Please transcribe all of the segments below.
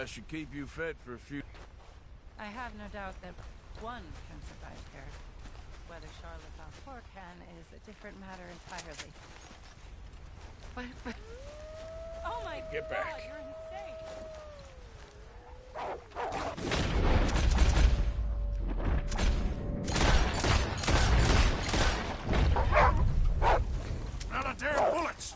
That should keep you fed for a few... I have no doubt that one can survive here. Whether Charlotte Balfour can is a different matter entirely. But... Oh my God! Get back. You're insane! Not a damn bullets!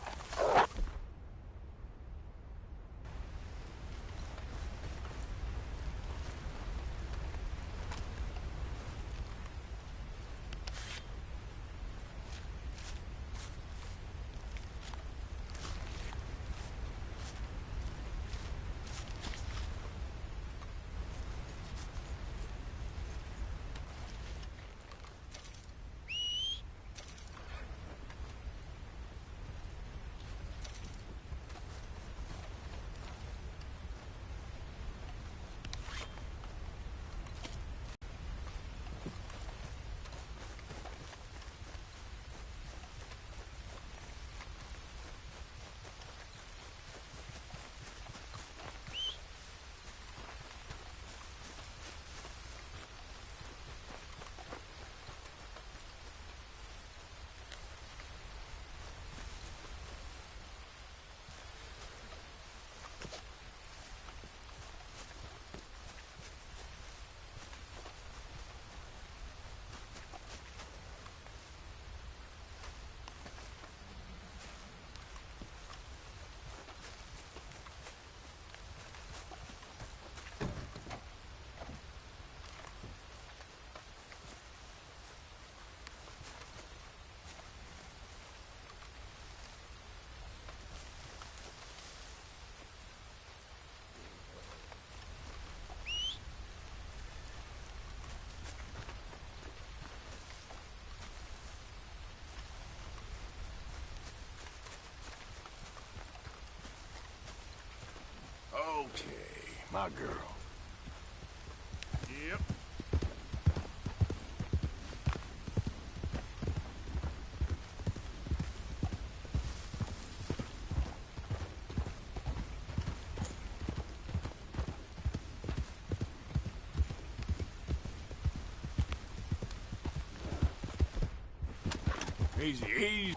Okay, my girl. Yep. Easy, easy.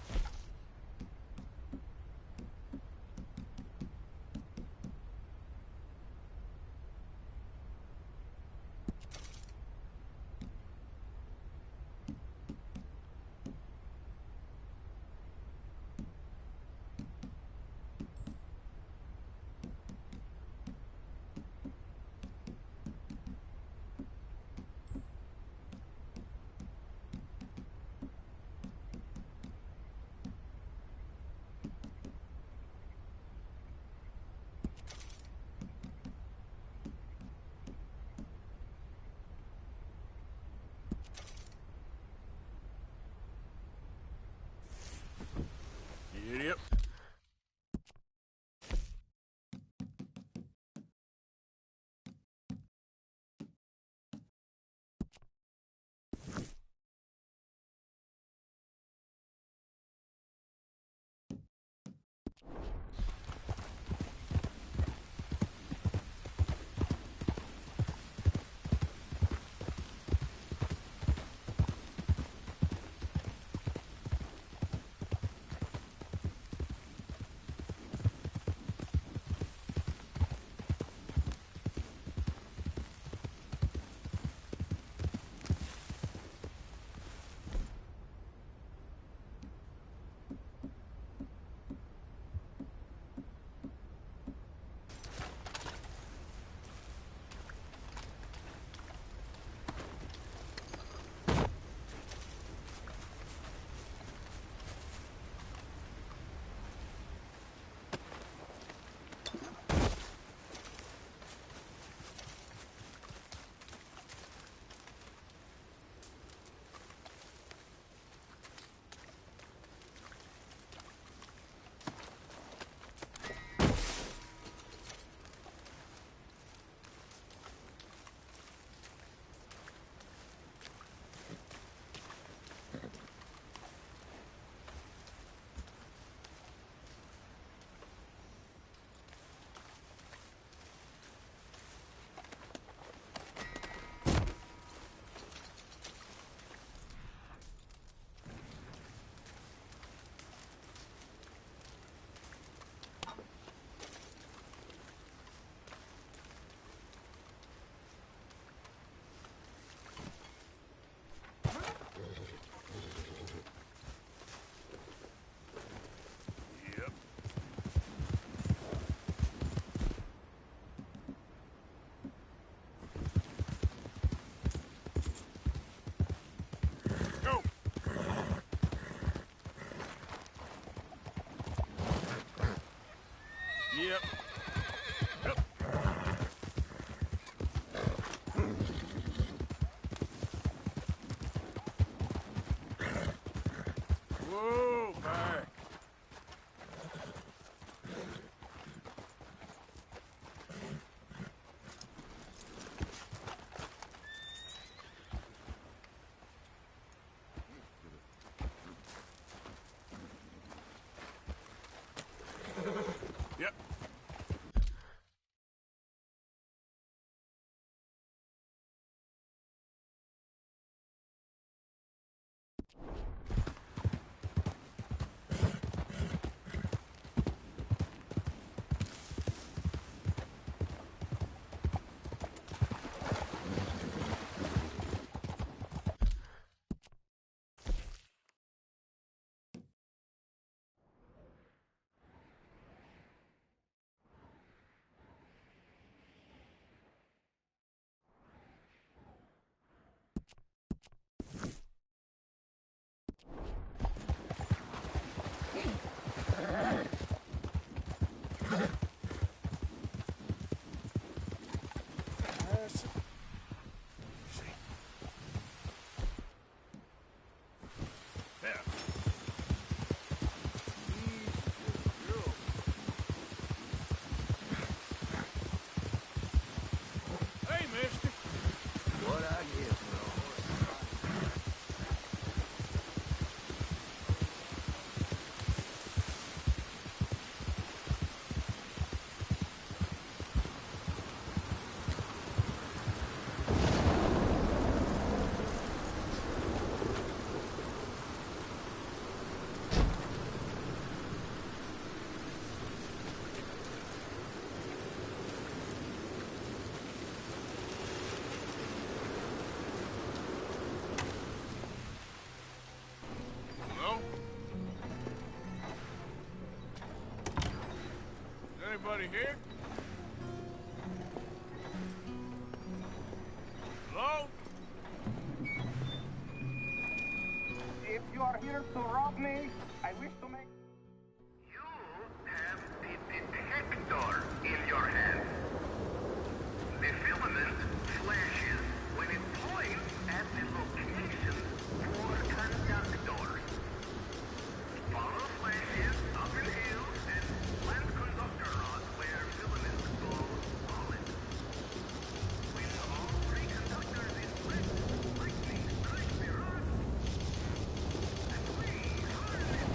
Yep. Yep. Whoa, back. Yep. Yeah. Hey, mister. What I get for a horse? Hello? Is anybody here? Hello? If you are here to rob me, I wish to make... You have the detector in your hand. The filament flashes when it points at the location for conductors. Follow flashes up in hills and plant conductor rods where filaments go solid. When all three conductors is lit, lightning strikes the rod. And we harness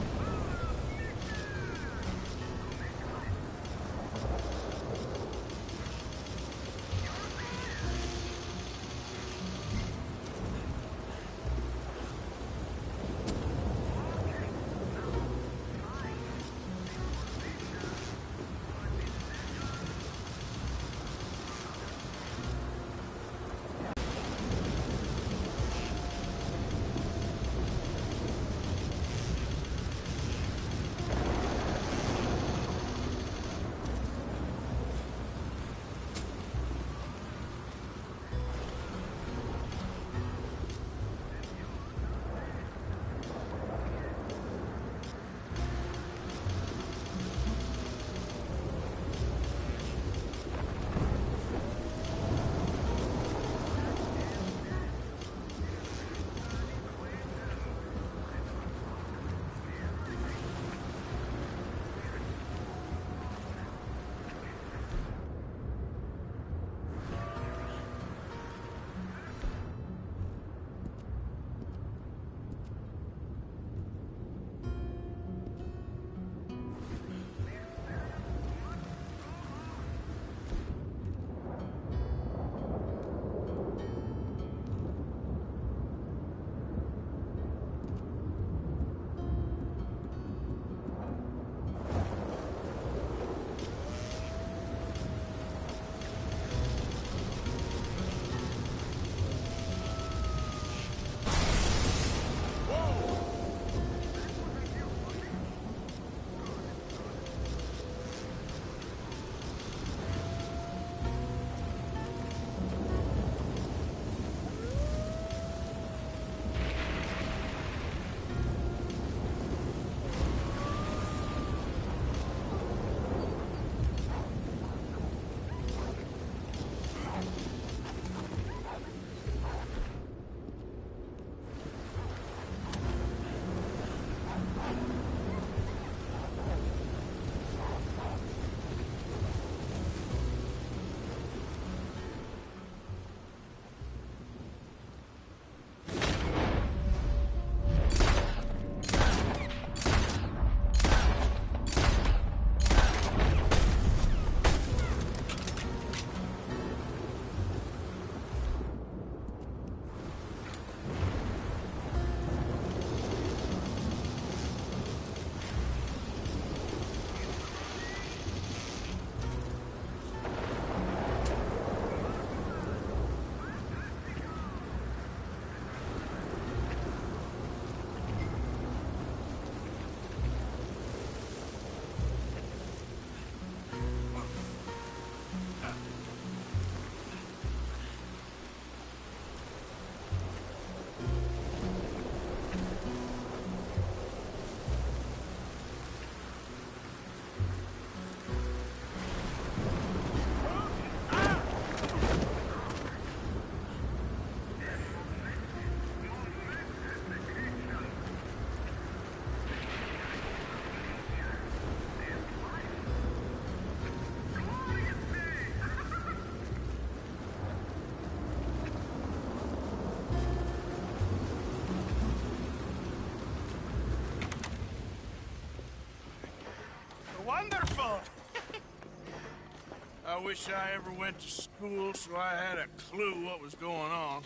I wish I ever went to school so I had a clue what was going on.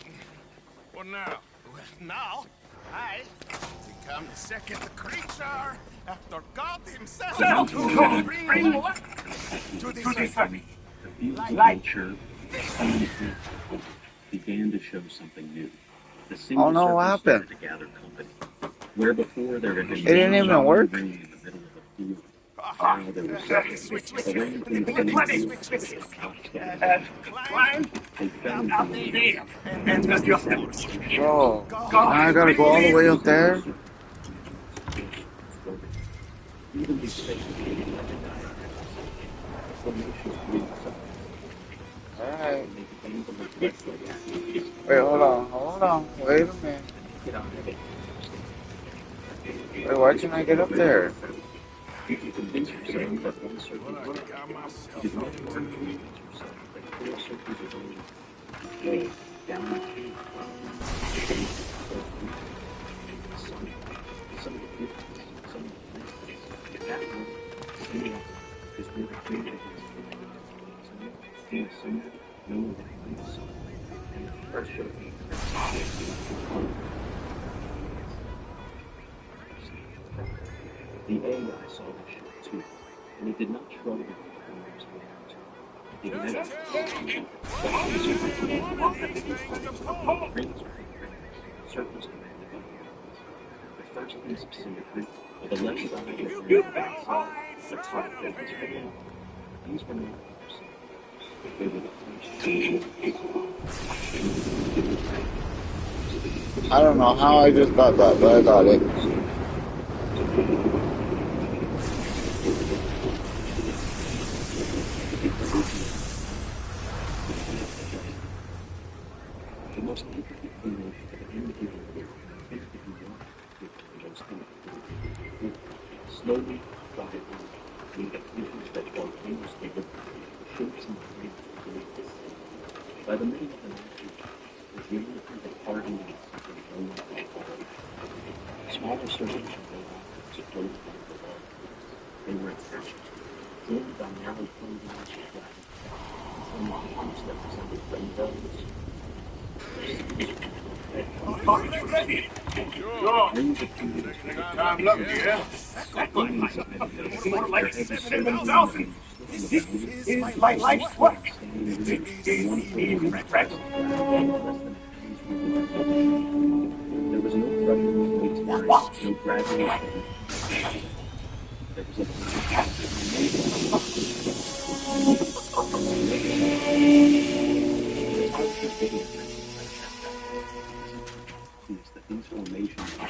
What now? Well, now, I become the second creature after God himself to bring what to this earth. Light. Nature began to show something new. The Oh single no, what circle happened? started to gather company. Where before there had been It didn't one even long work? ring in the middle of a field, now there were several. Switch. The land came The from bloody the switch. field, Climb they fell up into the there and just your force. Bro, now I gotta go all the way up there? even these spaces began to die. Formations grew inside. Alright. They began to look less like actors. Wait, hold on. Wait a minute. Get on it. Wait, why can't I get up there? You can convince yourself that one circle What I got myself you can up also to. convince yourself that 4 circles are going way down the tube. Some of the 50s, some of the 60s. At that moment, someone is where the creative is. Someone, no one that finds someone. And the pressure the AI saw this shit too, and it did not shrug it off. It meant Just tell me, what's every one of these things to pull? rings were circles commanded by humans. The first piece of symmetry, or the left side of the right side, the top of the screen. These were not other symmetries. They were the first. I don't know how I just got that, but I got it. The most intricate formation of an individual appears to be one with the most intricate. Slowly, quietly, made up figures that spontaneously look the shapes and forms of the same. By the middle of the 19th, the geometry had hardened into something no one could follow. Smaller circles and robots supported by the large ones. They were attached, joined by narrow polygons of black. Some lines that resembled rainbows. Sure. Rings appeared as Second well. time lucky, yeah? One inside the more like their heavy 7,000. This is my life's work. It is incredible. There was no pressure, no tearing, no gradual change. There was that these formations are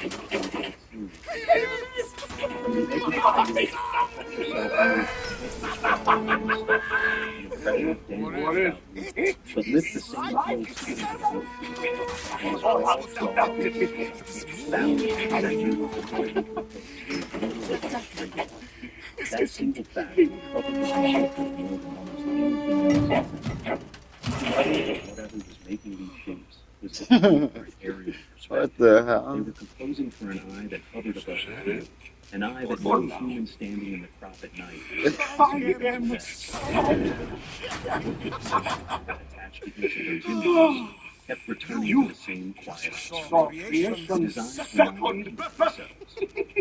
What is? but lift the same whole that single fact troubled the concept more than almost anything else. Whatever was making these shapes was depending for an area of perspective. What the They hell? were composing for an eye that hovered above the field, an eye that no human standing in the crop at night attached to each of those images kept returning to the same quiet spot. The designs were not repeating themselves.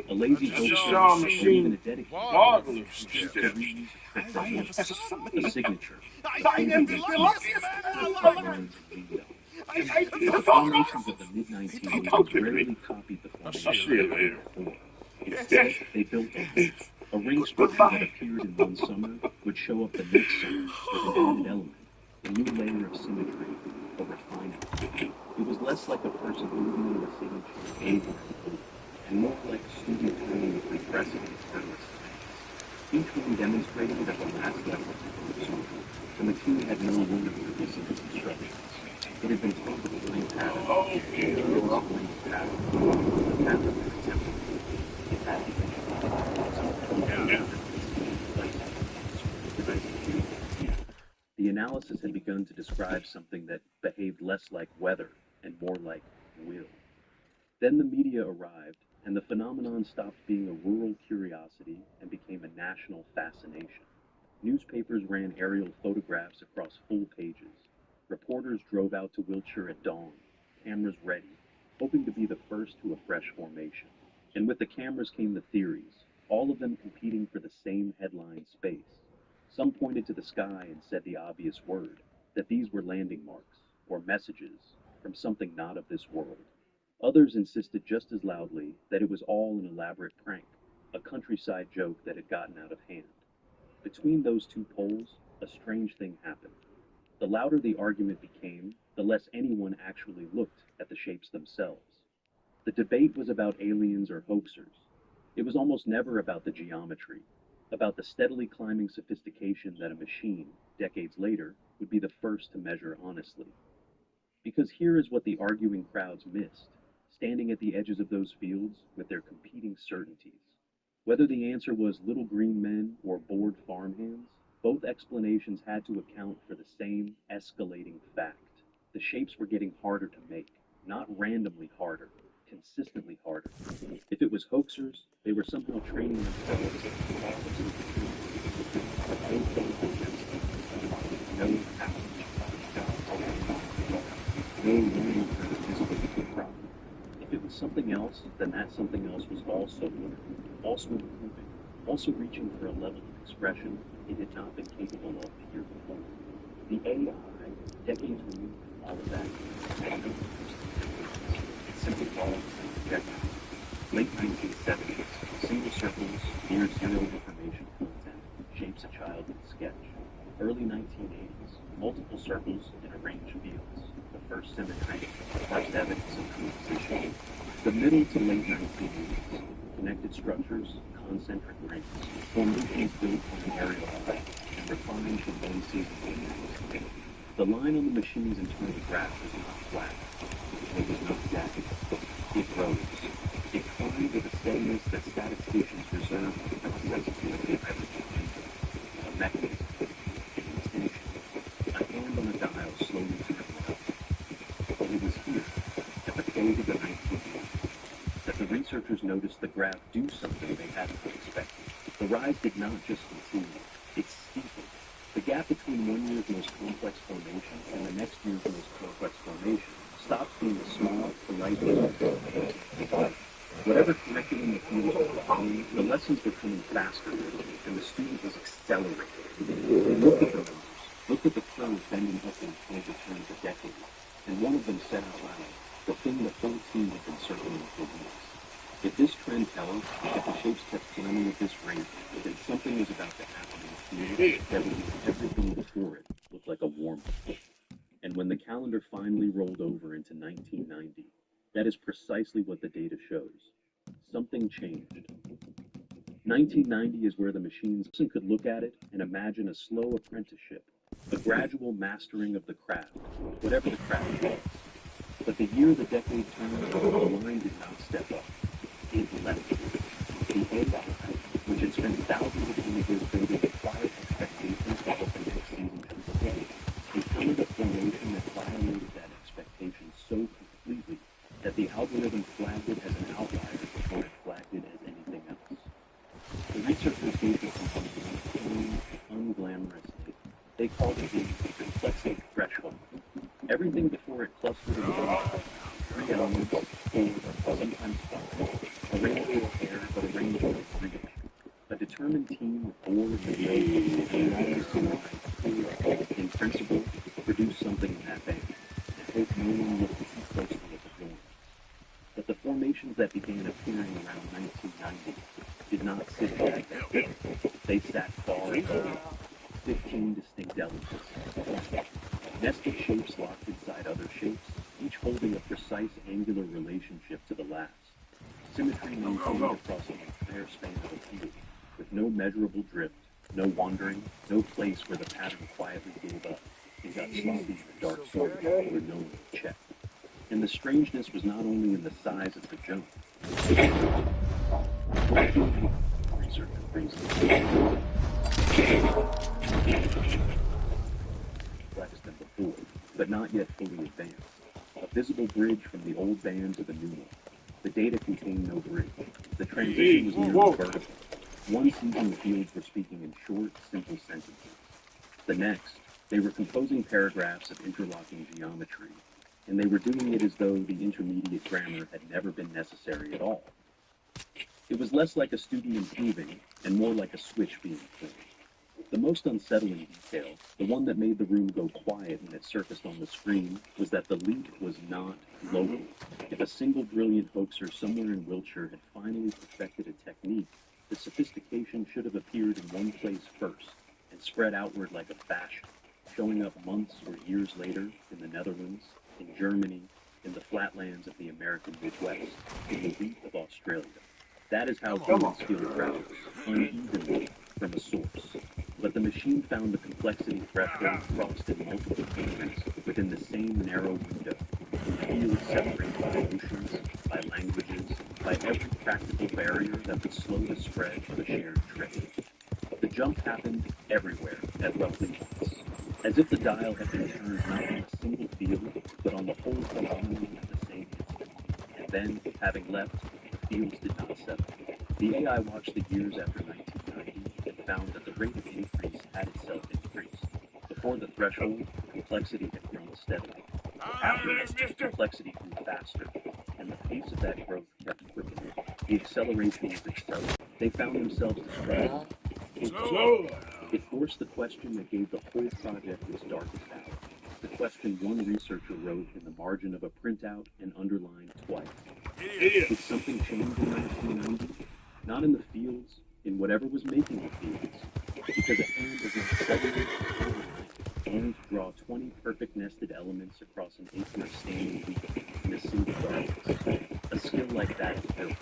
A lazy ghost or even a dedicated Marvelous to step. reuse a trick that works, a signature, I am the luckiest man alive. the formations of the mid-1980s rarely copied the formations of the year before. Instead, they built a ring structure that appeared in one summer would show up the next summer with an added element, a new layer of symmetry, a refinement. It was less like a person moving in a signature behavior, and more like a student playing with repressive experiments. Each one demonstrating that the last level was pursued. The machine had no room for missing instructions. It had been told to find pattern. It was find pattern. The path of the temple. It had to be. The analysis had begun to describe something that behaved less like weather and more like will. Then the media arrived, and the phenomenon stopped being a rural curiosity and became a national fascination. Newspapers ran aerial photographs across full pages. Reporters drove out to Wiltshire at dawn, cameras ready, hoping to be the first to a fresh formation. And with the cameras came the theories, all of them competing for the same headline space. Some pointed to the sky and said the obvious word, that these were landing marks, or messages, from something not of this world. Others insisted just as loudly that it was all an elaborate prank, a countryside joke that had gotten out of hand. Between those two poles, a strange thing happened. The louder the argument became, the less anyone actually looked at the shapes themselves. The debate was about aliens or hoaxers. It was almost never about the geometry, about the steadily climbing sophistication that a machine, decades later, would be the first to measure honestly. Because here is what the arguing crowds missed, standing at the edges of those fields with their competing certainties. Whether the answer was little green men or bored farmhands, both explanations had to account for the same escalating fact. The shapes were getting harder to make, not randomly harder, consistently harder. If it was hoaxers, they were somehow training themselves to no learning curve physical problem. If it was something else, then that something else was also learning, also improving, also reaching for a level of expression it had not been capable of the year before. The AI, decades removed from all of that, had no it simply followed the projectile. Late 1970s, single circles, near zero information content, shapes a child would sketch. Early 1980s, multiple circles in arranged fields, the first symmetry, the first evidence of composition. The middle to late 1980s, connected structures, concentric rings, formations built on an aerial effect, and refined from one season to the next. The line on the machine's internal graph was not flat. It was not jagged. It rose. It climbed with a steadiness that statisticians reserve for the process of building a mechanism, an intention, a hand on a dial slowly turning up. But it was here, at the close of the 1980s, that the researchers noticed the graph do something they hadn't expected. The rise did not just continue, it steepened. The gap between one year's most complex formation and the next year's most complex formation stopped being a small, polite distance. Whatever curriculum the students were following, the lessons were coming faster, and the student was accelerating. They looked at the numbers, looked at the curve bending upward towards the turn of the decade, and one of them said out loud, the thing the whole team had been circling for weeks. If this trend held, if the shapes kept climbing at this rate, then something was about to happen in the field that would make everything before it look like a warm-up. And when the calendar finally rolled over into 1990, that is precisely what the data shows. Something changed. 1990 is where the machines could look at it and imagine a slow apprenticeship, a gradual mastering of the craft, whatever the craft was. But the year the decade turned, the line did not step up. It left. The AI, which had spent thousands of images building quiet expectations for what the next season should be, encountered a formation that violated that expectation so completely that the algorithm flagged it as an outlier before it flagged it as anything else. The researchers gave this phenomenon a plain, unglamorous name. They called it the complexic threshold. Everything before it clustered in one, 3 elements, 4, sometimes 5, a range of air, but a range of reach. A determined team with boards and nodes and always could, in principle, produce something in that band, and hope no one looked too closely at the form. But the formations that began appearing around 1990 did not sit back there. They sat far above, 15 distinct elements. Nested shapes locked inside other shapes, each holding a precise angular relationship to the last. Symmetry maintained across an entire span of the field, with no measurable drift, no wandering, no place where the pattern quietly built up and got sloppy in the dark soil where no one would check. And the strangeness was not only in the size of the jump. Researcher brings complex than before, but not yet fully advanced. A visible bridge from the old band to the new one. The data contained no bridge. The transition was nearly vertical. One season, the fields were speaking in short, simple sentences. The next, they were composing paragraphs of interlocking geometry, and they were doing it as though the intermediate grammar had never been necessary at all. It was less like a student improving and more like a switch being flipped. The most unsettling detail, the one that made the room go quiet when it surfaced on the screen, was that the leap was not local. If a single brilliant hoaxer somewhere in Wiltshire had finally perfected a technique, the sophistication should have appeared in one place first and spread outward like a fashion, showing up months or years later in the Netherlands, in Germany, in the flatlands of the American Midwest, in the wheat of Australia. That is how humans feel travels, unevenly from a source. But the machine found the complexity threshold crossed in multiple countries within the same narrow window, in fields separated by oceans, by languages, by every practical barrier that would slow the spread of a shared trade. The jump happened everywhere at roughly once, as if the dial had been turned not on a single field, but on the whole phenomenon at the same instant. And then, having left, the fields did not settle. The AI watched the years after 1990 and found that the rate of increase had itself increased. Before the threshold, complexity had grown steadily. Afterwards, complexity grew faster, and the pace of that growth kept quickening. The acceleration was accelerating. They found themselves describing it forced the question that gave the whole project its darkest hour. The question one researcher wrote in the margin of a printout and underlined twice. Did something change in 1990? Not in the fields, in whatever was making the fields. Because a hand is suddenly and draw 20 perfect nested elements across an acre of standing wheat in a single darkness. A skill like that is built.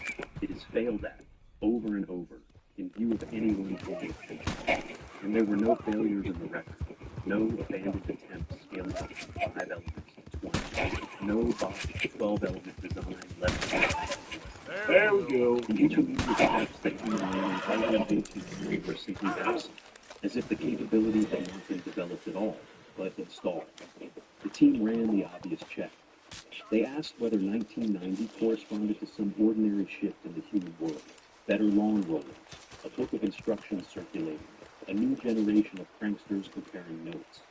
It is failed at, over and over, in view of anyone paying attention. And there were no failures in the record. No abandoned attempts scaling up from 5 elements to 20. No botched 12-element design left. There we go. The intermediate steps that human learning always include were simply absent, as if the capability had not been developed at all, but installed. The team ran the obvious check. They asked whether 1990 corresponded to some ordinary shift in the human world. Better lawn rollers, a book of instructions circulating, a new generation of pranksters comparing notes.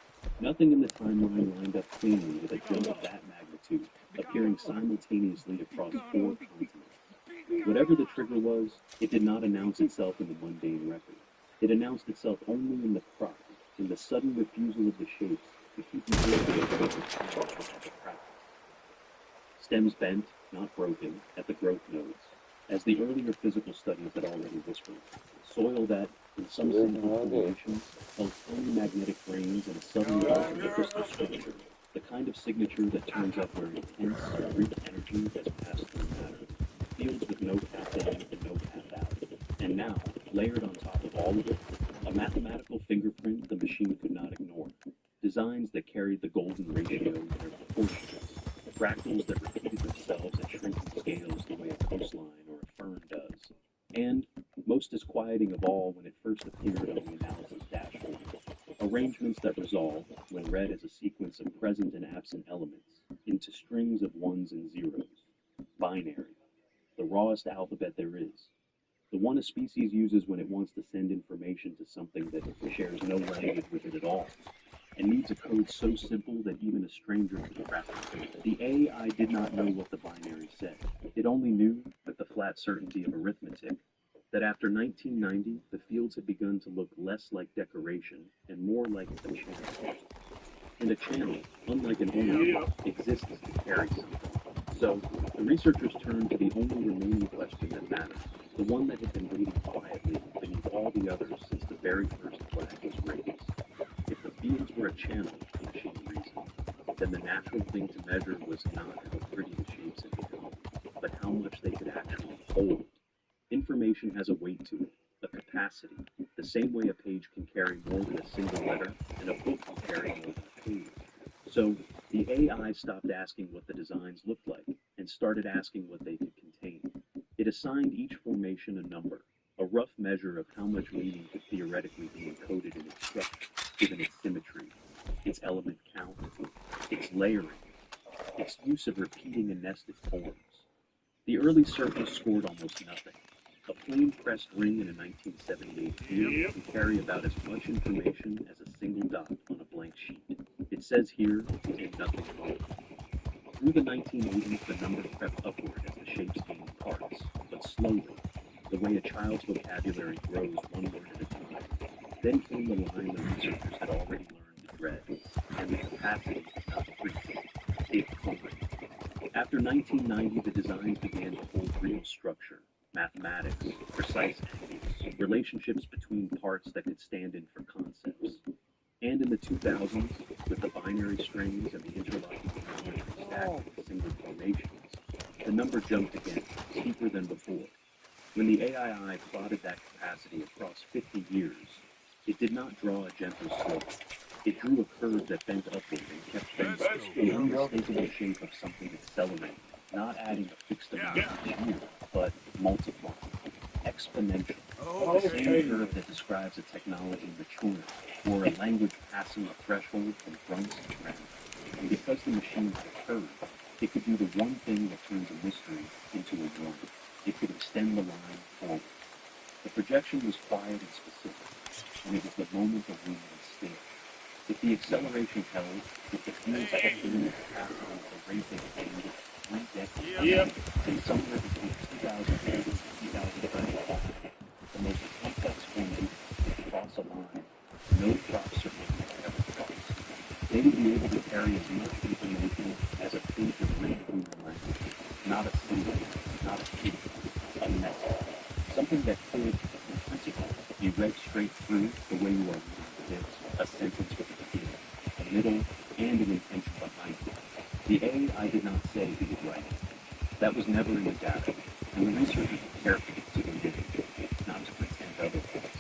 Nothing in the timeline lined up cleanly with a jump of that magnitude, appearing simultaneously across 4 continents. Whatever the trigger was, it did not announce itself in the mundane record. It announced itself only in the crop, in the sudden refusal of the shapes to keep the stems bent, not broken, at the growth nodes, as the earlier physical studies had already whispered. Soil that, in some simple formulations, held tiny magnetic grains and a sudden wealth of crystal structure, the kind of signature that turns up where intense, rich energy has passed through matter. Fields with no path in and no path out. And now, layered on top of all of it, a mathematical fingerprint the machine could not ignore. Designs that carried the golden ratio in their proportions. Fractals that repeated themselves at shrinking scales the way a coastline or a fern does. And, most disquieting of all when it first appeared on the analysis dashboard, arrangements that resolved, when read as a sequence of present and absent elements, into strings of ones and zeros. Binary. The rawest alphabet there is. The one a species uses when it wants to send information to something that shares no language with it at all, and needs a code so simple that even a stranger can crack it. The AI did not know what the binary said. It only knew, with the flat certainty of arithmetic, that after 1990, the fields had begun to look less like decoration and more like a channel. And a channel, unlike an owner, exists to carry something. So, the researchers turned to the only remaining question that mattered, the one that had been waiting quietly beneath all the others since the very first flag was raised. If the fields were a channel, the machine reasoned, then the natural thing to measure was not how pretty the shapes had become, but how much they could actually hold. Information has a weight to it, a capacity, the same way a page can carry more than a single letter, and a book can carry more than a page. So, the AI stopped asking what the designs looked like, and started asking what they could contain. It assigned each formation a number, a rough measure of how much meaning could theoretically be encoded in its structure, given its symmetry, its element count, its layering, its use of repeating and nested forms. The early circles scored almost nothing. A plain-pressed ring in a 1978 field can carry about as much information as a single dot on a blank sheet. It says here, and nothing more. Through the 1980s, the number crept upward as the shapes gained parts, but slowly, the way a child's vocabulary grows one word at a time. Then came the line the researchers had already learned to dread, and the capacity is not frequent. It climbed. After 1990, the designs began to hold real structure, mathematics, precise angles, relationships between parts that could stand in for concepts. And in the 2000s, with the binary strings and the interlocking geometry stacked in single formations, the number jumped again, steeper than before. When the AII plotted that capacity across 50 years, it did not draw a gentle slope. It drew a curve that bent upward and kept bending, the unmistakable shape of something accelerating, not adding a fixed amount each year, but multiplying, exponential. The same curve that describes a technology maturing, or a language passing a threshold from grunts to grammar. And because the machine had a curve, it could do the one thing that turns a mystery into a word. It could extend the line forward. The projection was quiet and specific, and it was the moment of being still. If the acceleration held, if the field kept doing the capacity at the rate they gained in 3 decades, then somewhere between 2030 and 2035, the most complex formation would cross a line no crop circle had ever crossed. They would be able to carry as much information as a page of written human language, not a symbol, not a figure, a message, something that could, in principle, be read straight through the way you are reading this, a sentence with a beginning, a middle, and an intention behind it. The AI did not say he would write it. That was never in the data, and the researchers were careful to believe it, not to pretend otherwise.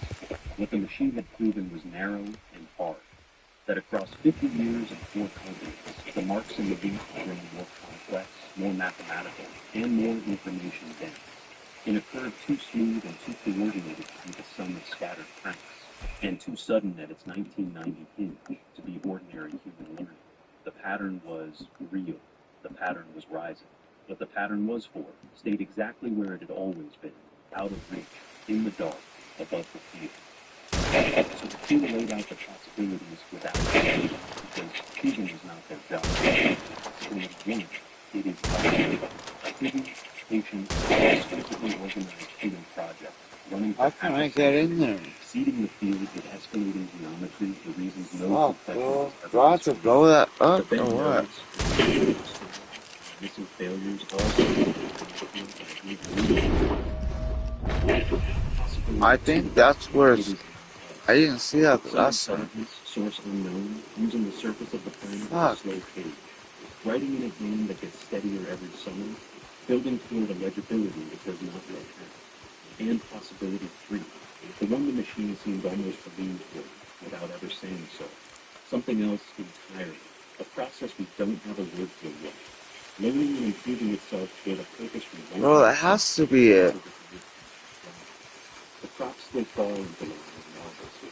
What the machine had proven was narrow and hard, that across 50 years and 4 continents, the marks in the beat were growing more complex, more mathematical, and more information dense, in a curve too smooth and too coordinated to be the sum of scattered pranks, and too sudden at its 1990 hint to be ordinary human learning. The pattern was real. The pattern was rising. What the pattern was for stayed exactly where it had always been, out of reach, in the dark, above the field. So the team laid out the possibilities without change, because choosing is not their job. Possibility 1, it is possible. A hidden, patient, exclusively organized human project, running for How can I get in there? exceeding the field with escalating geometry for reasons no Bro. professionals Do I have to blow that the up or bent what? nerves, missing failures, I think that's where it's... I didn't see that the last time. Source unknown, using the surface of the planet as a Fuck. slow page. Writing in a hand that gets steadier every summer, building toward a legibility that does not yet have. And possibility 3, the one the machine seemed almost to lean toward, without ever saying so. Something else entirely, a process we don't have a word for yet. Learning and improving itself toward a purpose we won't Bro, that has to be it. The crops still fall into line in August,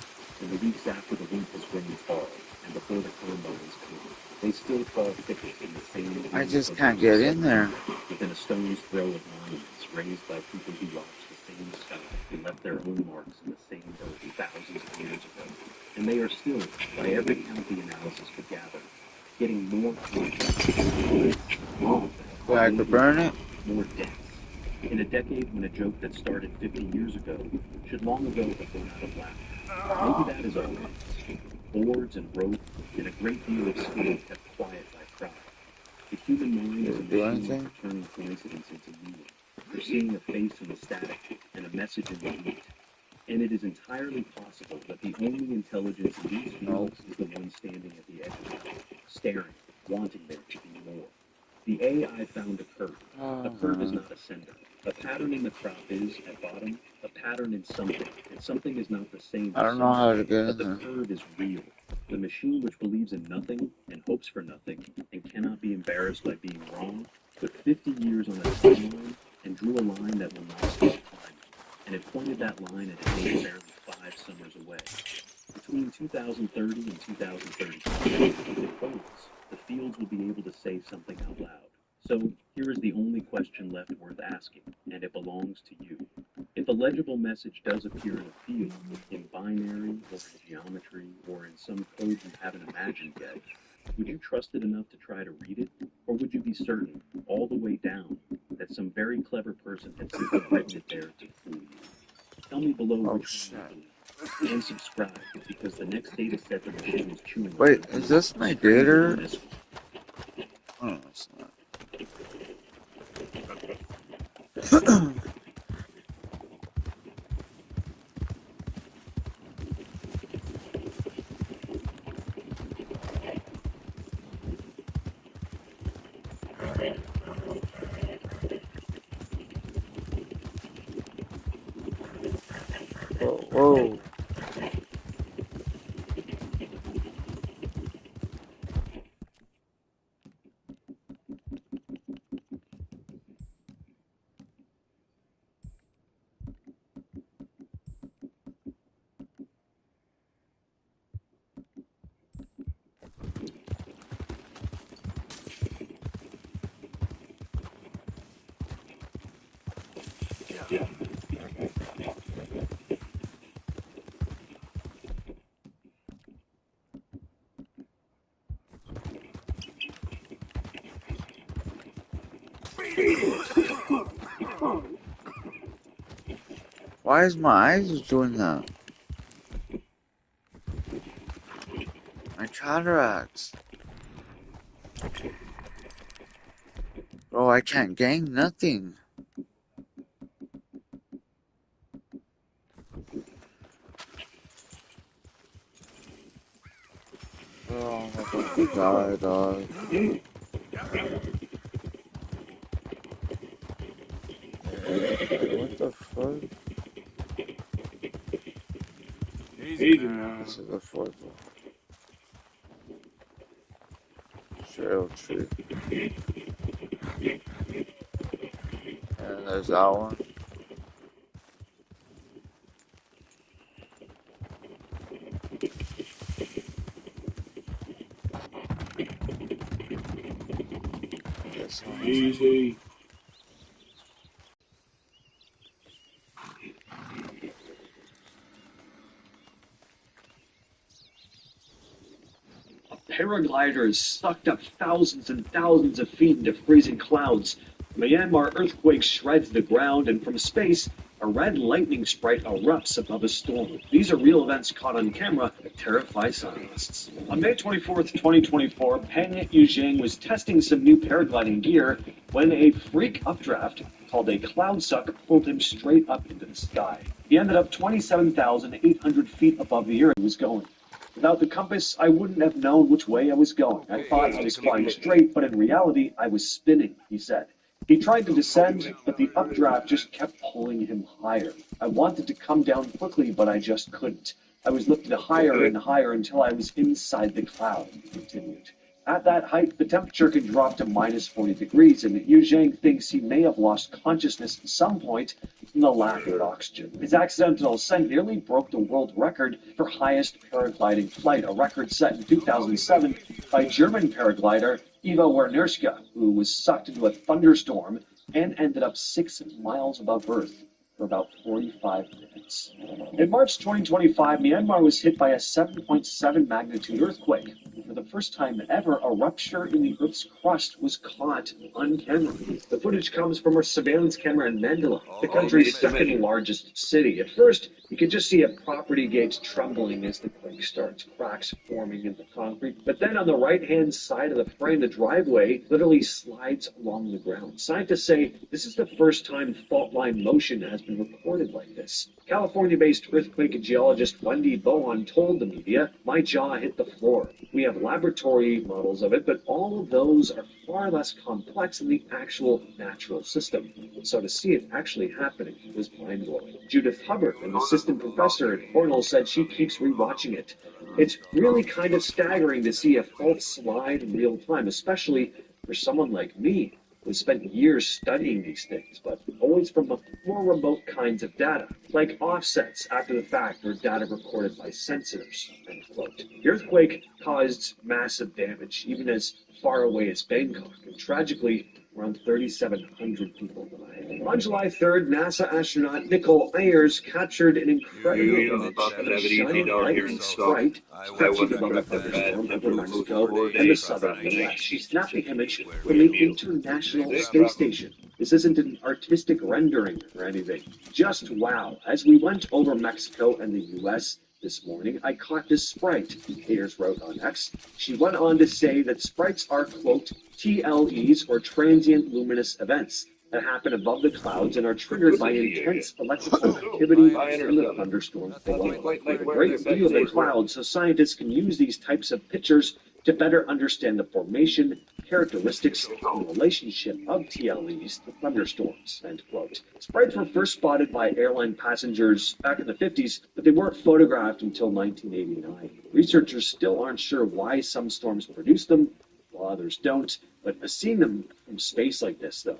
and the weeks after the wheat has grown tall, and before the combines come, they still fall thicket in the same... I just can't get in there. Within a stone's throw of monuments raised by people who watched the same sky and left their own marks in the same earth thousands of years ago. And they are still, by every count the analysis could gather, getting more complex, more Do I have to burn it? more dense. In a decade when a joke that started 50 years ago should long ago have gone out of laughter. Maybe that is all it is. Boards and rope and a great deal of skill kept quiet by crowd. The human mind is a machine for turning coincidence into meaning, for seeing a face in the static and a message in the beat. And it is entirely possible that the only intelligence in these fields is the one standing at the edge of it, staring, wanting there to be more. The AI found a curve. A curve is not a sender. A pattern in the crop is, at bottom, a pattern in something, and something is not the same. I don't know how to get in but the there. curve is real. The machine which believes in nothing and hopes for nothing and cannot be embarrassed by being wrong put 50 years on a timeline and drew a line that will not stop climbing. And it pointed that line at a date barely 5 summers away. Between 2030 and 2035, if it holds, the fields will be able to say something out loud. So here is the only question left worth asking, and it belongs to you. If a legible message does appear in a field, in binary, or in geometry, or in some code you haven't imagined yet, would you trust it enough to try to read it? Or would you be certain, all the way down, that some very clever person had simply written it there to fool you? Tell me below which one you believe. And subscribe, because the next data set the machine is chewing on Wait, is this my gator? Oh, it's not. Whoa. Yeah. Why is my eyes doing that? My cataracts. Bro, I can't gain nothing. Oh, I'm about to die, dog. What the fuck? Easy now. This is the fourth one. Trail tree. And there's that one. Easy. Paraglider is sucked up thousands and thousands of feet into freezing clouds. Myanmar earthquake shreds the ground, and from space, a red lightning sprite erupts above a storm. These are real events caught on camera that terrify scientists. On May 24th, 2024, Peng Yuzheng was testing some new paragliding gear when a freak updraft called a cloud suck pulled him straight up into the sky. He ended up 27,800 feet above the earth he was going. Without the compass, I wouldn't have known which way I was going. I thought I was flying straight, but in reality, I was spinning, he said. He tried to descend, but the updraft just kept pulling him higher. I wanted to come down quickly, but I just couldn't. I was lifted higher and higher until I was inside the cloud, he continued. At that height, the temperature can drop to minus 40 degrees, and Yuzheng thinks he may have lost consciousness at some point from the lack of oxygen. His accidental ascent nearly broke the world record for highest paragliding flight, a record set in 2007 by German paraglider Eva Wernerska, who was sucked into a thunderstorm and ended up 6 miles above Earth for about 45 minutes. In March 2025, Myanmar was hit by a 7.7 magnitude earthquake. For the first time ever, a rupture in the Earth's crust was caught on camera. The footage comes from a surveillance camera in Mandalay, the country's second largest city. At first, you could just see a property gate trembling as the quake starts, cracks forming in the concrete. But then on the right-hand side of the frame, the driveway literally slides along the ground. Scientists say this is the first time fault line motion has been recorded like this. California-based earthquake geologist Wendy Bowen told the media, "My jaw hit the floor. We have laboratory models of it, but all of those are far less complex than the actual natural system. So to see it actually happening was mind-blowing." Judith Hubbard, an assistant professor at Cornell, said she keeps rewatching it. "It's really kind of staggering to see a fault slide in real time, especially for someone like me, who spent years studying these things, but always from more remote kinds of data, like offsets after the fact or data recorded by sensors," end quote. The earthquake caused massive damage, even as far away as Bangkok, and tragically, around 3,700 people died. On July 3rd, NASA astronaut Nicole Ayers captured an incredible image of a giant lightning sprite stretching above a thunderstorm over Mexico and the southern U.S. She snapped the image from the International Space Station. This isn't an artistic rendering or anything. Just wow. As we went over Mexico and the U.S., this morning, I caught this sprite, Ayers wrote on X. She went on to say that sprites are, quote, TLEs, or transient luminous events, that happen above the clouds and are triggered by intense electrical activity in the thunderstorms below. With a great view of the clouds, so scientists can use these types of pictures to better understand the formation, characteristics, and relationship of TLEs to thunderstorms, end quote. Sprites were first spotted by airline passengers back in the 50s, but they weren't photographed until 1989. Researchers still aren't sure why some storms produce them, while others don't, but seeing them from space like this, though,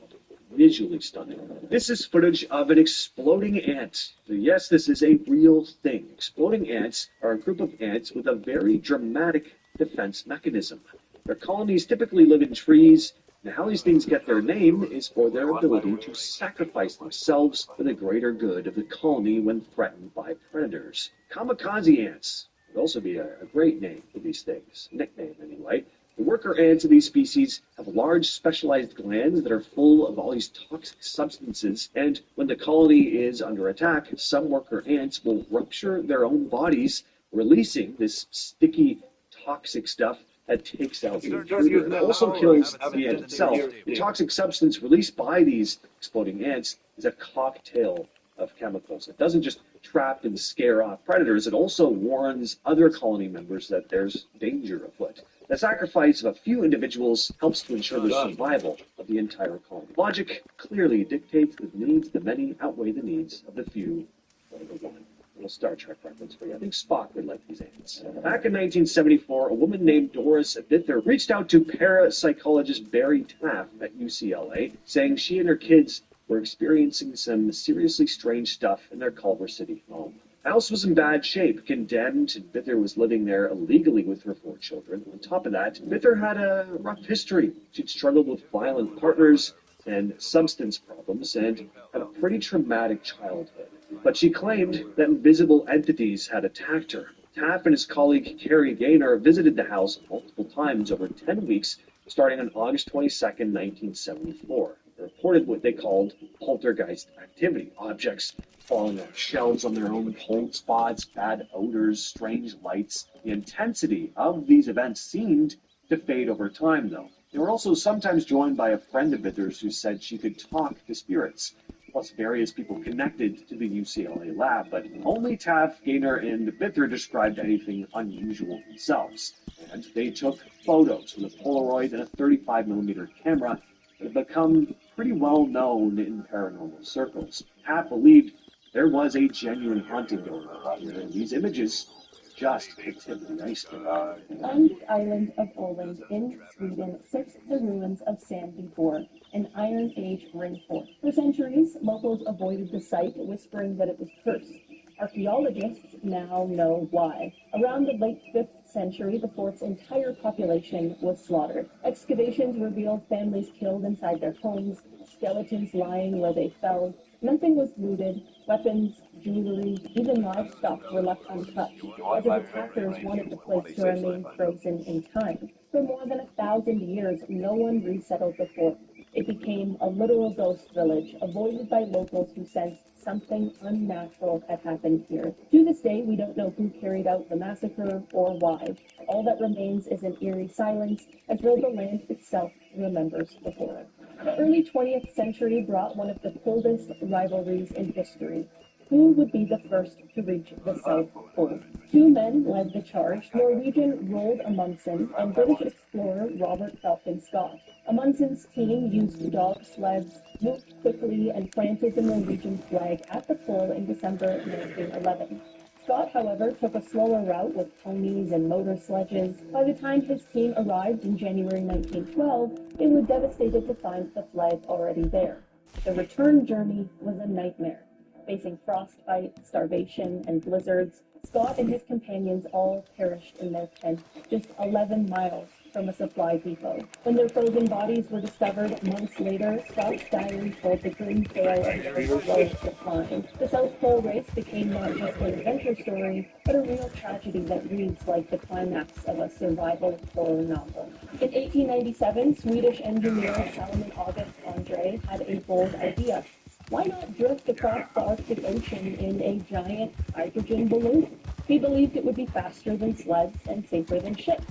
visually stunning. This is footage of an exploding ant. Yes, this is a real thing. Exploding ants are a group of ants with a very dramatic defense mechanism. Their colonies typically live in trees, and how these things get their name is for their ability to sacrifice themselves for the greater good of the colony when threatened by predators. Kamikaze ants would also be a great name for these things, nickname anyway. The worker ants of these species have large specialized glands that are full of all these toxic substances, and when the colony is under attack, some worker ants will rupture their own bodies, releasing this sticky, toxic stuff that takes out the intruder and also kills the ant itself. The toxic substance released by these exploding ants is a cocktail of chemicals. It doesn't just trap and scare off predators, it also warns other colony members that there's danger afoot. The sacrifice of a few individuals helps to ensure the survival of the entire colony. Logic clearly dictates that the needs of the many outweigh the needs of the few or the one. A little Star Trek reference for you. I think Spock would like these ants. Back in 1974, a woman named Doris Bither reached out to parapsychologist Barry Taff at UCLA, saying she and her kids were experiencing some seriously strange stuff in their Culver City home. The house was in bad shape, condemned, and Bither was living there illegally with her 4 children. On top of that, Bither had a rough history. She'd struggled with violent partners and substance problems, and had a pretty traumatic childhood. But she claimed that invisible entities had attacked her. Taff and his colleague Carrie Gaynor visited the house multiple times over 10 weeks, starting on August 22, 1974. They reported what they called poltergeist activity, objects falling off shelves on their own, cold spots, bad odors, strange lights. The intensity of these events seemed to fade over time, though. They were also sometimes joined by a friend of Bither's who said she could talk to spirits, plus various people connected to the UCLA lab, but only Taff, Gaynor, and Bither described anything unusual themselves. And they took photos with a Polaroid and a 35mm camera that had become pretty well known in paranormal circles. Taff believed there was a genuine haunting going on here, and these images just the tip of the iceberg. On the island of Åland in Sweden sits the ruins of Sandby Fort, an Iron Age ring fort. For centuries, locals avoided the site, whispering that it was cursed. Archaeologists now know why. Around the late 5th century, the fort's entire population was slaughtered. Excavations revealed families killed inside their homes, skeletons lying where they fell. Nothing was looted. Weapons, jewelry, even livestock were left untouched, as if attackers wanted the place to remain frozen in time. For more than 1,000 years, no one resettled the fort. It became a literal ghost village, avoided by locals who sensed something unnatural had happened here. To this day, we don't know who carried out the massacre or why. All that remains is an eerie silence, as though the land itself remembers the horror. The early 20th century brought one of the coldest rivalries in history. Who would be the first to reach the South Pole? 2 men led the charge, Norwegian Roald Amundsen and British explorer Robert Falcon Scott. Amundsen's team used dog sleds, moved quickly, and planted the Norwegian flag at the pole in December 1911. Scott, however, took a slower route with ponies and motor sledges. By the time his team arrived in January 1912, they were devastated to find the flag already there. The return journey was a nightmare. Facing frostbite, starvation, and blizzards, Scott and his companions all perished in their tent, just 11 miles from a supply depot. When their frozen bodies were discovered months later, Scott's diary told the grim tale of their slow decline. The South Pole race became not just an adventure story, but a real tragedy that reads like the climax of a survival horror novel. In 1897, Swedish engineer Salomon August Andre had a bold idea. Why not drift across the Arctic Ocean in a giant hydrogen balloon? He believed it would be faster than sleds and safer than ships.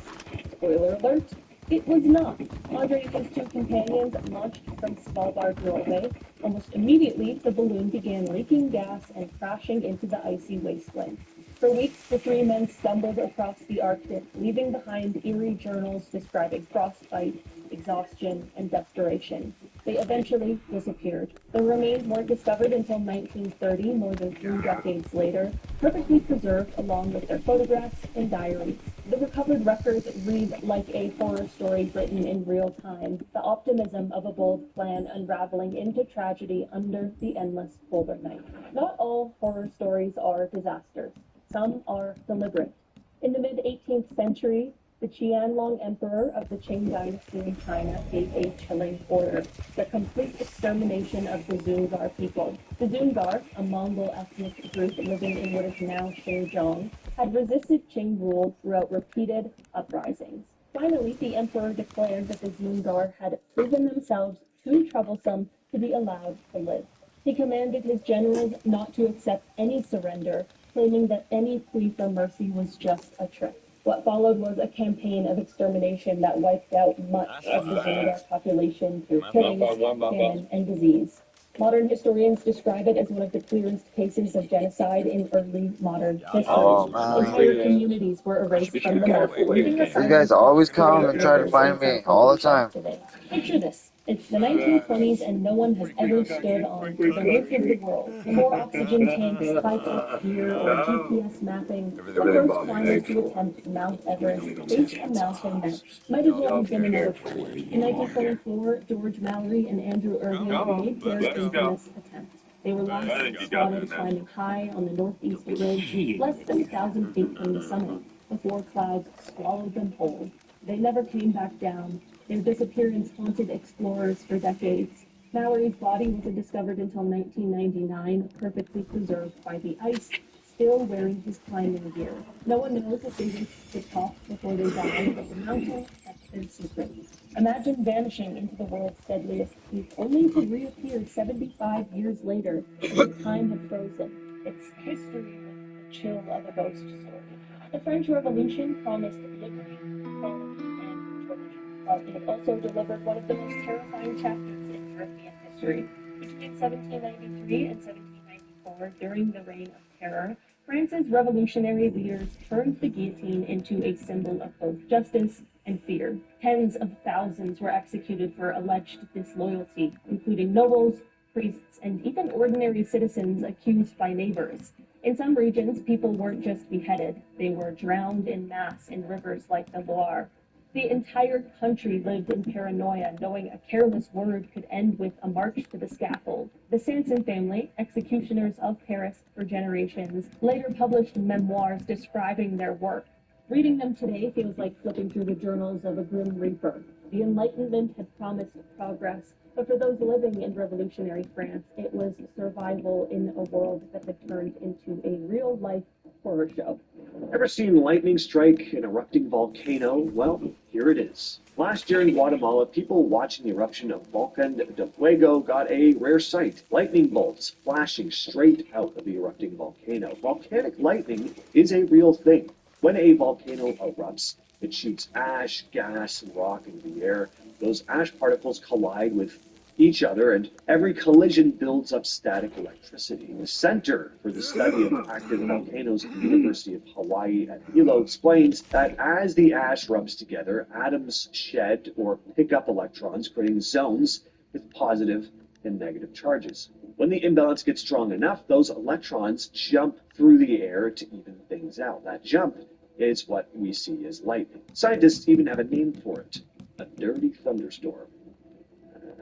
Spoiler alert, it was not. Andre and his two companions launched from Svalbard, Norway. Almost immediately, the balloon began leaking gas and crashing into the icy wasteland. For weeks, the three men stumbled across the Arctic, leaving behind eerie journals describing frostbite, exhaustion, and desperation. They eventually disappeared. Their remains weren't discovered until 1930, more than 3 decades later, perfectly preserved along with their photographs and diaries. The recovered records read like a horror story written in real time, the optimism of a bold plan unraveling into tragedy under the endless polar night. Not all horror stories are disasters. Some are deliberate. In the mid-18th century, the Qianlong Emperor of the Qing dynasty in China gave a chilling order: the complete extermination of the Zungar people. The Zungar, a Mongol ethnic group living in what is now Xinjiang, had resisted Qing rule throughout repeated uprisings. Finally, the emperor declared that the Zungar had proven themselves too troublesome to be allowed to live. He commanded his generals not to accept any surrender, claiming that any plea for mercy was just a trick. What followed was a campaign of extermination that wiped out much of the Zungar population through killings, famine, and disease. Modern historians describe it as one of the clearest cases of genocide in early modern history. Oh, man. Entire communities were erased from the map. You guys always come and try to find me all the time. Picture this. It's the 1920s and no one has ever stood on the roof of the world. Before oxygen tanks, high-tech gear, or GPS mapping, the first climbers to attempt Mount Everest faced a mountain that might as well have been another planet. In 1924, George Mallory and Andrew Irving made their infamous attempt. They were last spotted climbing high on the northeast ridge, less than 1,000 feet from the summit, before clouds swallowed them whole. They never came back down. Their disappearance haunted explorers for decades. Mallory's body wasn't discovered until 1999, perfectly preserved by the ice, still wearing his climbing gear. No one knows if they reached the top before they died, but the mountain kept their secret. Imagine vanishing into the world's deadliest peak, only to reappear 75 years later, as if time had frozen. It's history with the chill of a ghost story. The French Revolution promised liberty, equality, and trilogy, but it also delivered one of the most terrifying chapters in European history. Between 1793 and 1794, during the Reign of Terror, France's revolutionary leaders turned the guillotine into a symbol of both justice and fear. Tens of thousands were executed for alleged disloyalty, including nobles, priests, and even ordinary citizens accused by neighbors. In some regions, people weren't just beheaded, they were drowned in mass in rivers like the Loire. The entire country lived in paranoia, knowing a careless word could end with a march to the scaffold. The Sanson family, executioners of Paris for generations, later published memoirs describing their work. Reading them today feels like flipping through the journals of a grim reaper. The Enlightenment had promised progress, but for those living in revolutionary France, it was survival in a world that had turned into a real-life horror show. Ever seen lightning strike an erupting volcano? Well, here it is. Last year in Guatemala, people watching the eruption of Volcan de Fuego got a rare sight. Lightning bolts flashing straight out of the erupting volcano. Volcanic lightning is a real thing. When a volcano erupts, it shoots ash, gas, and rock into the air. Those ash particles collide with each other, and every collision builds up static electricity. The Center for the Study of Active Volcanoes at the University of Hawaii at Hilo explains that as the ash rubs together, atoms shed or pick up electrons, creating zones with positive and negative charges. When the imbalance gets strong enough, those electrons jump through the air to even things out. That jump is what we see as lightning. Scientists even have a name for it: a dirty thunderstorm.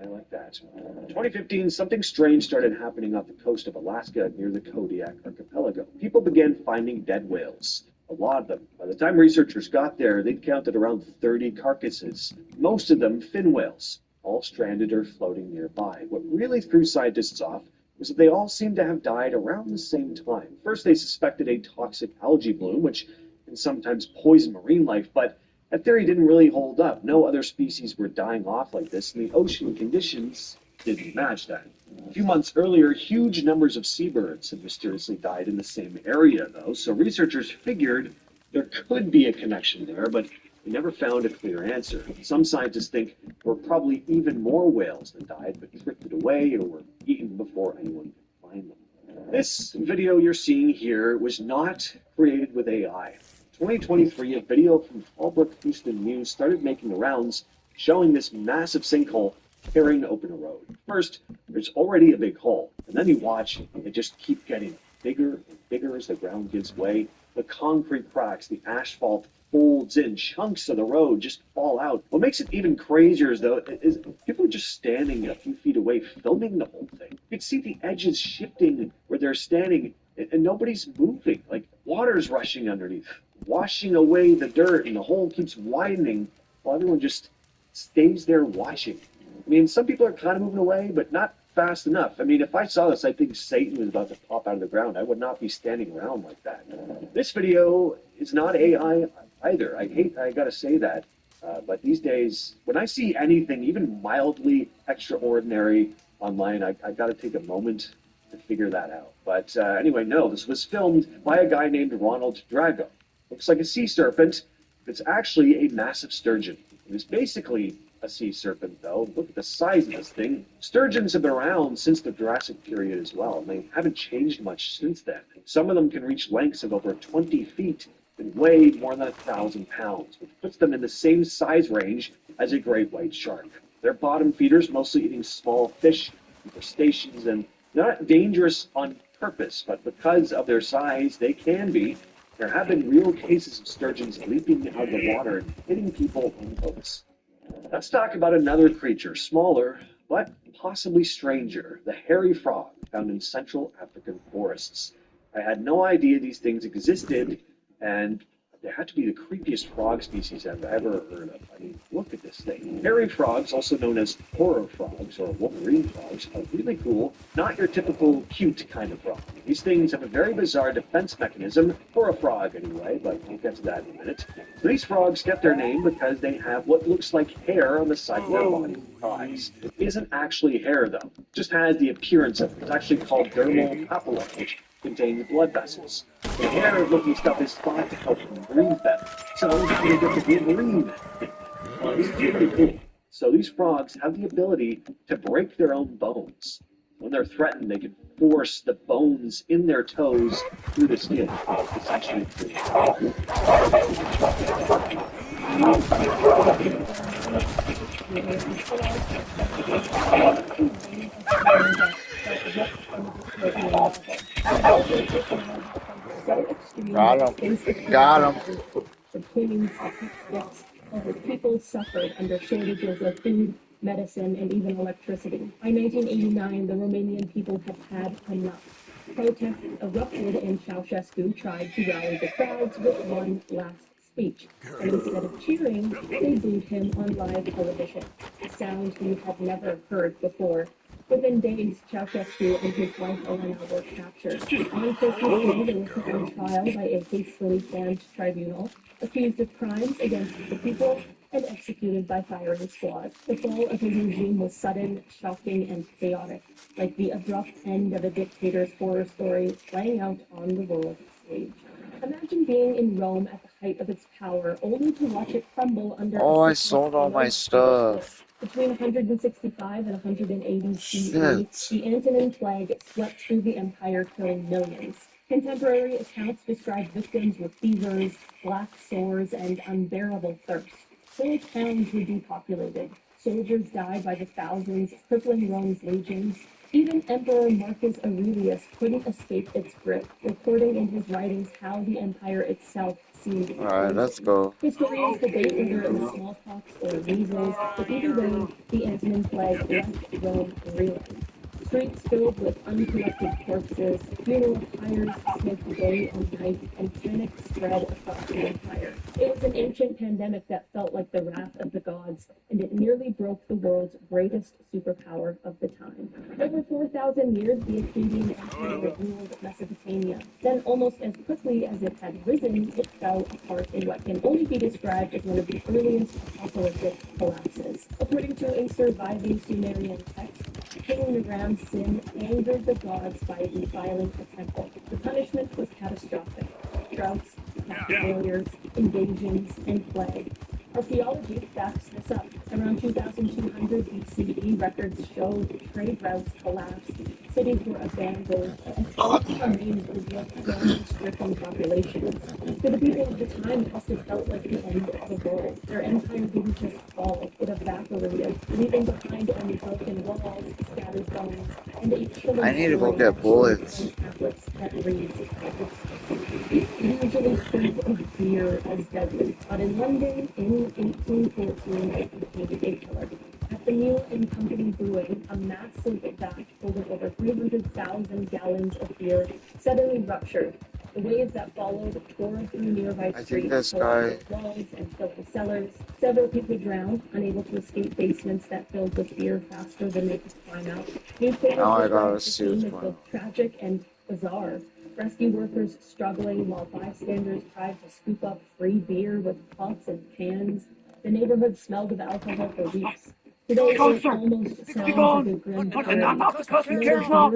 I like that. In 2015, something strange started happening off the coast of Alaska near the Kodiak Archipelago. People began finding dead whales. A lot of them. By the time researchers got there, they'd counted around 30 carcasses, most of them fin whales, all stranded or floating nearby. What really threw scientists off was that they all seemed to have died around the same time. First, they suspected a toxic algae bloom, which can sometimes poison marine life, but that theory didn't really hold up. No other species were dying off like this, and the ocean conditions didn't match that. A few months earlier, huge numbers of seabirds had mysteriously died in the same area, though, so researchers figured there could be a connection there, but they never found a clear answer. Some scientists think there were probably even more whales that died, but drifted away or were eaten before anyone could find them. This video you're seeing here was not created with AI. 2023, a video from Fallbrook Houston News started making the rounds, showing this massive sinkhole tearing open a road. First, there's already a big hole, and then you watch it just keep getting bigger and bigger as the ground gives way. The concrete cracks, the asphalt folds in, chunks of the road just fall out. What makes it even crazier is people are just standing a few feet away filming the whole thing. You can see the edges shifting where they're standing, and nobody's moving. Like, water's rushing underneath, washing away the dirt, and the hole keeps widening while everyone just stays there watching. I mean, some people are kind of moving away, but not fast enough. I mean, if I saw this, I think Satan was about to pop out of the ground. I would not be standing around like that. This video is not AI either. I gotta say that. But these days, when I see anything even mildly extraordinary online, I gotta take a moment to figure that out. But anyway, no, this was filmed by a guy named Ronald Drago. Looks like a sea serpent. It's actually a massive sturgeon. It was basically a sea serpent, though. Look at the size of this thing. Sturgeons have been around since the Jurassic period as well, and they haven't changed much since then. Some of them can reach lengths of over 20 feet and weigh more than 1,000 pounds, which puts them in the same size range as a great white shark. They're bottom feeders, mostly eating small fish and crustaceans, and they're not dangerous on purpose, but because of their size, they can be. There have been real cases of sturgeons leaping out of the water and hitting people on boats. Let's talk about another creature, smaller, but possibly stranger, the hairy frog, found in Central African forests. I had no idea these things existed, and they had to be the creepiest frog species I've ever heard of. I mean, look at this thing. Hairy frogs, also known as horror frogs or wolverine frogs, are really cool, not your typical cute kind of frog. These things have a very bizarre defense mechanism, for a frog anyway, but we'll get to that in a minute. So these frogs get their name because they have what looks like hair on the side of their body eyes. It isn't actually hair, though. It just has the appearance of it. It's actually called dermal papilla, which contains blood vessels. The hair-looking stuff is thought to help them breathe better. So they get to breathe. It's really cool. So these frogs have the ability to break their own bones. When they're threatened, they can force the bones in their toes through the skin. It's actually pretty cool. Got him. The kings over people suffered under shortages of food, medicine, and even electricity. By 1989, the Romanian people had had enough. Protests erupted and Ceausescu tried to rally the crowds with one last speech. And instead of cheering, they booed him on live television, a sound he had never heard before. Within days, Ceausescu and his wife Elena were captured. On Christmas Day, they were put on trial by a hastily formed tribunal, accused of crimes against the people, and executed by firing squad. The fall of his regime was sudden, shocking, and chaotic, like the abrupt end of a dictator's horror story playing out on the world stage. Imagine being in Rome at the height of its power, only to watch it crumble under I sold all my stuff. Between 165 and 180 CE, the Antonine Plague swept through the empire, killing millions. Contemporary accounts describe victims with fevers, black sores, and unbearable thirst. Whole towns were depopulated. Soldiers died by the thousands, crippling Rome's legions. Even Emperor Marcus Aurelius couldn't escape its grip, recording in his writings how the empire itself seemed. Alright, let's go. Historians debate whether it was smallpox or measles, but either way, the Antonine Plague left Rome reeling. Streets filled with uncollected corpses, funeral pyres smoked day and night, and panic spread across the empire. It was an ancient pandemic that felt like the wrath of the gods, and it nearly broke the world's greatest superpower of the time. Over 4,000 years, the Akkadian Empire ruled Mesopotamia. Then, almost as quickly as it had risen, it fell apart in what can only be described as one of the earliest apocalyptic collapses. According to a surviving Sumerian text, King Naram's sin angered the gods by defiling a temple. The punishment was catastrophic. Droughts, failures, invasions, and plague. Archaeology backs this up. Around 2200 BCE, records show trade routes collapsed, cities were abandoned, and only remained with famine-stricken populations. For the people of the time, it must have felt like the end of the world. Their empire didn't just fall, it evaporated, leaving behind only broken walls, scattered bones, and a chilling I need to go get bullets. tablets that reads, usually think of beer as deadly, but in London in 1814 it became a killer. At the Mule and Company Brewing, a massive vat holding over 300,000 gallons of beer suddenly ruptured. The waves that followed tore through nearby streets, walls and filling cellars. Several people drowned, unable to escape basements that filled with beer faster than they could climb out. Now I gotta see what's going on. Both tragic and bizarre. Rescue workers struggling while bystanders tried to scoop up free beer with pots and cans. The neighborhood smelled of alcohol for weeks. Today it almost sounds like a grim parody.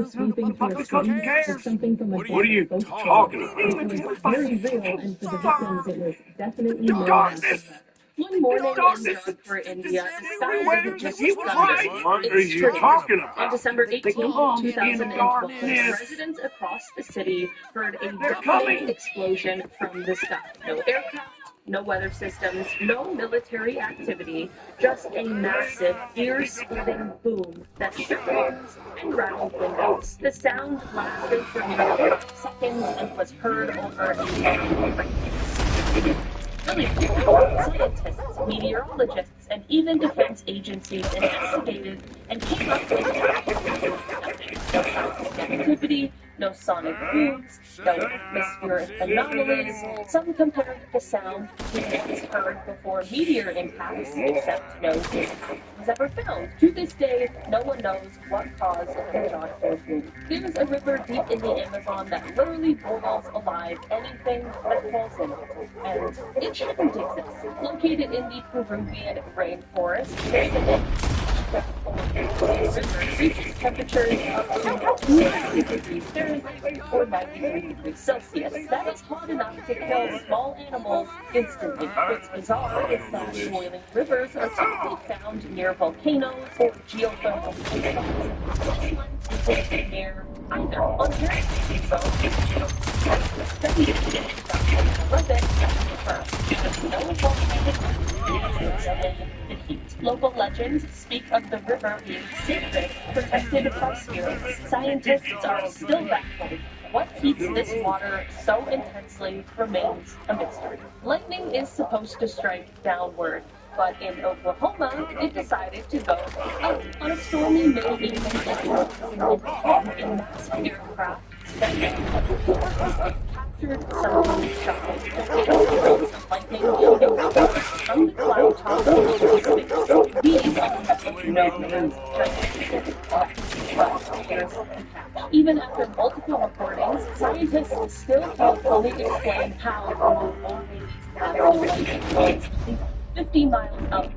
Sweeping through a city with something from a What are you talking about? It was very real, and for the victims it was definitely no massive. One morning in Jodhpur, India, the skies had just started. What are you talking about? On December 18, 2012, residents across the city heard a deafening explosion from the sky. No aircraft, no weather systems, no military activity, just a massive, ear-splitting boom that shook walls and rattled windows. The sound lasted for nearly 5 seconds and was heard over scientists, meteorologists, and even defense agencies investigated and came up with no activity, no sonic booms, no atmospheric anomalies. Some compared the sound to what was heard before meteor impacts, except no data was ever found. To this day, no one knows what caused the Jodhpur boom. There's a river deep in the Amazon that literally boils alive anything that falls in it, and it shouldn't exist. Located in the Peruvian rainforest, the river reaches temperatures up to 200 degrees Fahrenheit or 93 degrees Celsius. That is hot enough to kill small animals instantly. What's bizarre is that boiling rivers are typically found near volcanoes or geothermal spots. This one isn't near either. On Thursday, so studies no volcanic local legends speak of the river being sacred, protected by spirits. Scientists are still baffled. What heats this water so intensely remains a mystery. Lightning is supposed to strike downward, but in Oklahoma, it decided to go up on a stormy May evening in massive aircraft captured some shocking lightning shooting from the cloud top of space. These are no means even after multiple recordings, scientists still can't fully explain how only these lightning 50 miles out.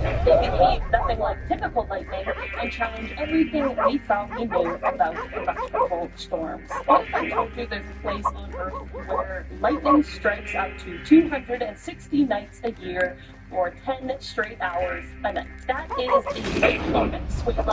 They behave nothing like typical lightning and challenge everything we thought we knew about electrical storms. I told you there's a place on Earth where lightning strikes out to 260 nights a year for 10 straight hours a night. That is a big moment. We love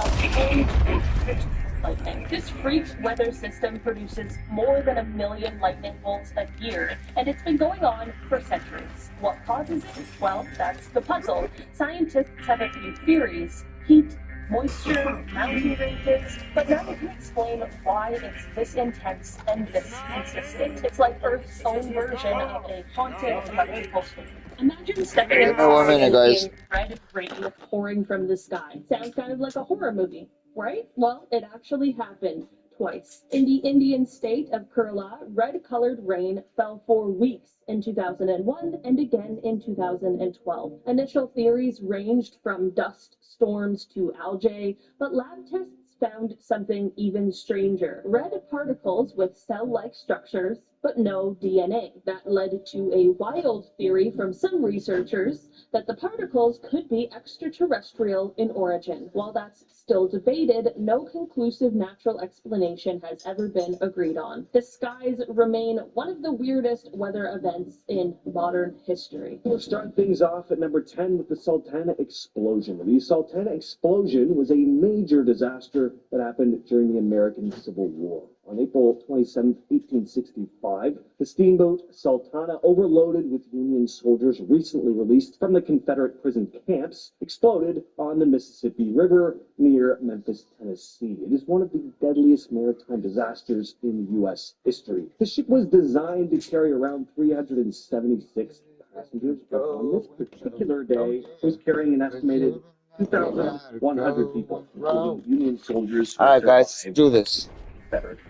lightning. This freak weather system produces more than 1 million lightning bolts a year, and it's been going on for centuries. What causes it? Well, that's the puzzle. Scientists have a few theories. Heat, moisture, mountain ranges, but now we can explain why it's this intense and this consistent. It's like Earth's own version of a haunted electrical storm. Imagine stepping outside and seeing red rain pouring from the sky. Sounds kind of like a horror movie, right? Well, it actually happened twice. In the Indian state of Kerala, red-colored rain fell for weeks in 2001 and again in 2012. Initial theories ranged from dust storms to algae, but lab tests found something even stranger. Red particles with cell-like structures, but no DNA. That led to a wild theory from some researchers that the particles could be extraterrestrial in origin. While that's still debated, no conclusive natural explanation has ever been agreed on. The skies remain one of the weirdest weather events in modern history. We'll start things off at number 10 with the Sultana explosion. The Sultana explosion was a major disaster that happened during the American Civil War. On April 27, 1865, the steamboat Sultana, overloaded with Union soldiers recently released from the Confederate prison camps, exploded on the Mississippi River near Memphis, Tennessee. It is one of the deadliest maritime disasters in U.S. history. The ship was designed to carry around 376 passengers, but on this particular day, it was carrying an estimated 2,100 people, including Union soldiers. All right, guys, do this.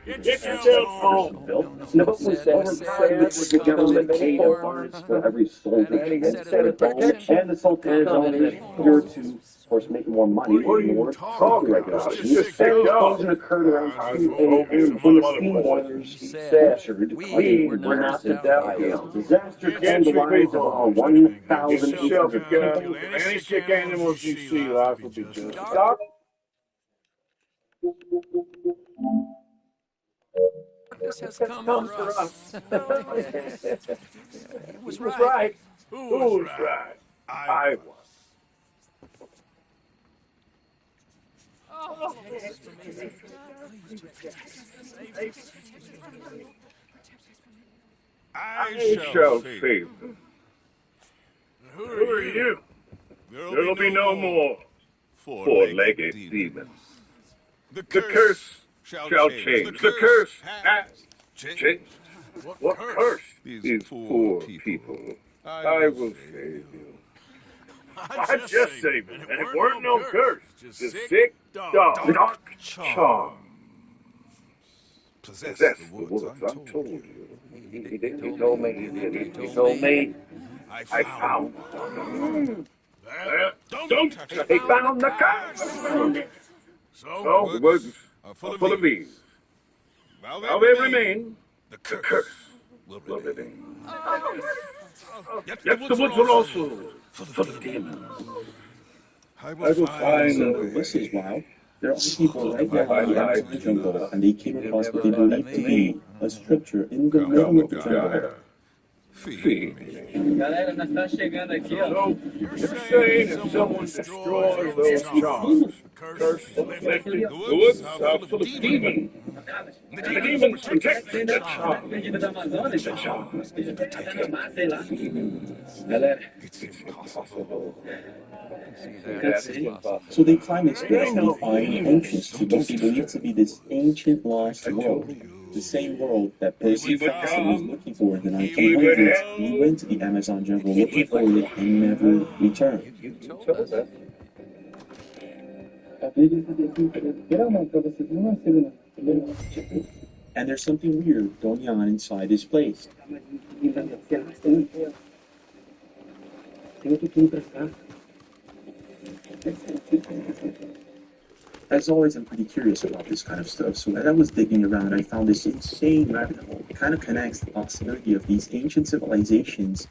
Get yourself home. The boat was overcrowded with the government paid awards for every soldier. And the Sultana's own here to, of course, make more money. What are you more talking about? The explosion occurred around 2 a.m. when the steam boilers said we were not the devil. Disaster claimed the lives of 1,800 people. Any sick animals you see, life will be just. This has come for us. He was right. Who was right? I was. I shall save them. Who are you? There'll be no more four-legged demons. The curse shall change. The curse has changed. What curse? These poor people. I will save you. I just saved him, and it weren't no curse. Just sick dark charm. Possess the woods, I told you. He told me. I found one. Don't touch it. He found the curse. So the woods are full of these. While they remain, the curse will remain. Yet the woods will also full of demons. I will find This is wild. There are people right now in the Amazon jungle, and they came across what they believe to be a structure in the middle of the jungle. Galera, nós estamos chegando aqui, ó. So, you're saying if someone destroys those charms, curse is lifted, the woods are full of demons. The demons protect the charm. Perdido da Amazônia, The charm. tá na mar, sei lá. Galera, so they climb this cliff and they find an entrance to what they believe to be this ancient lost world. The same world that Percy Jackson was looking for in the 1900s. He went to the Amazon jungle looking for it and never returned. And there's something weird going on inside this place. As always, I'm pretty curious about this kind of stuff, so as I was digging around, I found this insane rabbit hole. It kind of connects the possibility of these ancient civilizations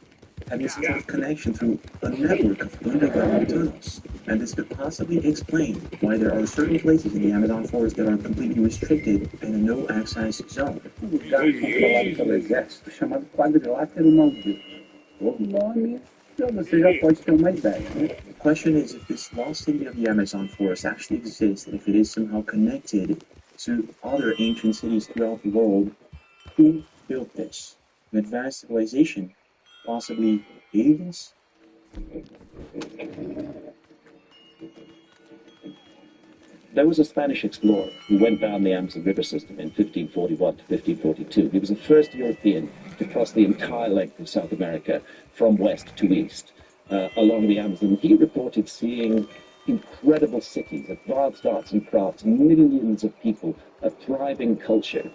having some sort of connection through a network of underground tunnels. And this could possibly explain why there are certain places in the Amazon forest that are completely restricted and a no-access zone. The question is if this lost city of the Amazon forest actually exists, and if it is somehow connected to other ancient cities throughout the world. Who built this? An advanced civilization? Possibly aliens? There was a Spanish explorer who went down the Amazon River system in 1541 to 1542. He was the first European to cross the entire length of South America from west to east along the Amazon. He reported seeing incredible cities, advanced arts and crafts, millions of people, a thriving culture.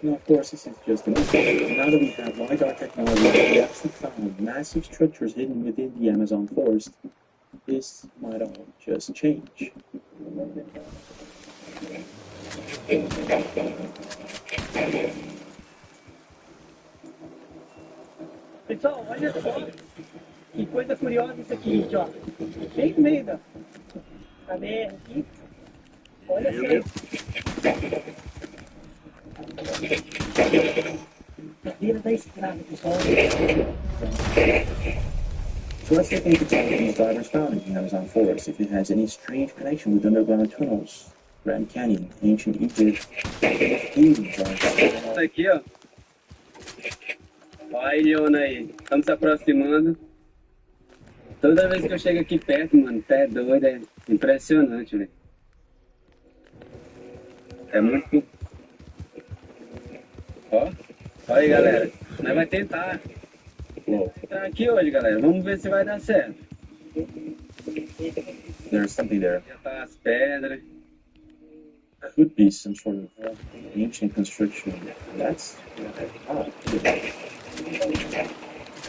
Now, of course, this is just an example. Now that we have LiDAR technology, we actually found massive structures hidden within the Amazon forest. This might all just change. Pessoal, olha só. Que coisa curiosa isso aqui, gente, ó. Bem no meio da BR aqui. Olha só. Cadeira da estrada, pessoal. So let's look into some of these divers found in the Amazon forest, if it has any strange connection with underground tunnels, Grand Canyon, ancient Egypt, Isso aqui, ó. Olha a Iliona aí. Estamos se aproximando. Toda vez que eu chego aqui perto, mano, tá é doido, é impressionante, velho. É muito... Ó, olha aí, galera. Nós vai tentar entrar aqui hoje, galera. Vamos ver se vai dar certo. There's something there. Já tá as pedras. Could be some sort of ancient construction. That's odd.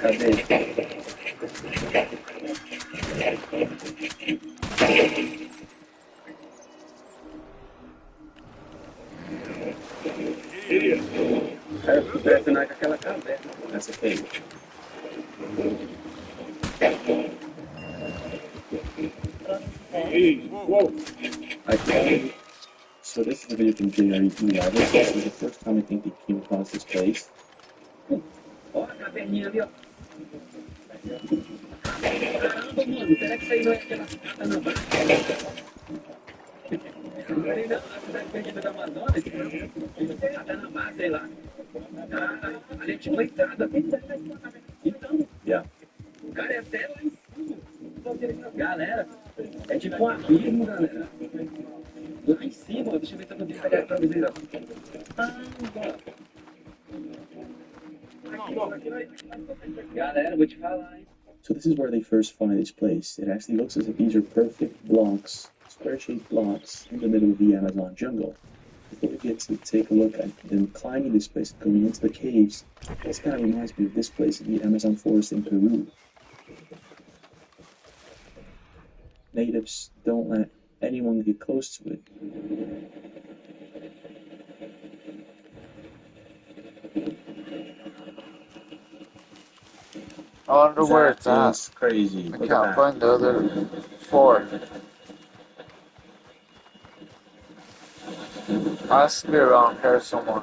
Cadê? Cara, eu fui impressionado com aquela caverna. That's a cave. Whoa. So this is a video from JRE Live. This is the first time I think they came across this place. Ó a caverninha ali, ó. Caramba, mano, será que isso aí não é aquela cata na barra? Não sei não, a cidade perdida da Amazônia, cata na barra, sei lá. Ali é tipo uma entrada. Então, cara, é até lá em cima. Galera, é tipo um abismo, galera. Lá em cima, ó, deixa eu ver se eu consigo pegar pra vocês, ó. Galera, vou te falar, hein. So this is where they first find this place. It actually looks as if these are perfect blocks, square-shaped blocks in the middle of the Amazon jungle. Before we get to take a look at them climbing this place and going into the caves, this kind of reminds me of this place in the Amazon forest in Peru. Natives don't let anyone get close to it. I wonder where it's at. It's crazy. I can't find the other four. Has to be around here somewhere.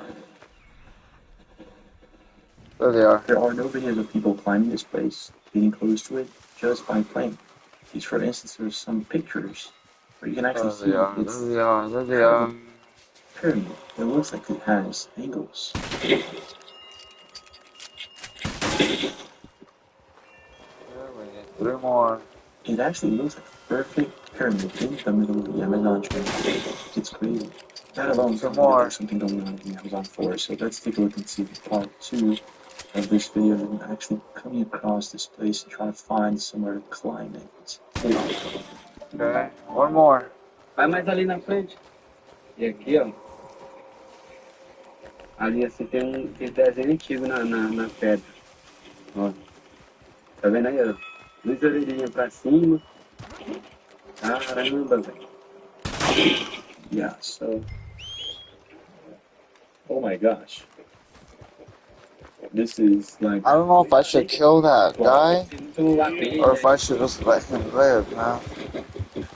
There they are. There are no videos of people climbing this place, getting close to it, just by playing. These, for instance, there's some pictures where you can actually see it's there they are. pyramid. It looks like it has angles. Three more. It actually looks like a perfect pyramid in the middle of the Amazon jungle. It's crazy. That alone tells me that there's something going on in the Amazon forest. So let's take a look and see part 2 of this video and actually coming across this place and try to find somewhere to climb it. Okay, one more. Vai mais ali na frente. E aqui, ó. Ali assim tem um desenho antigo na pedra. Ó. Tá vendo aí, ó? Duas orelhinhas pra cima. Caramba, velho. Yeah, so... Oh my gosh. This is like... I don't know if I should kill that guy or if I should just let him live, man.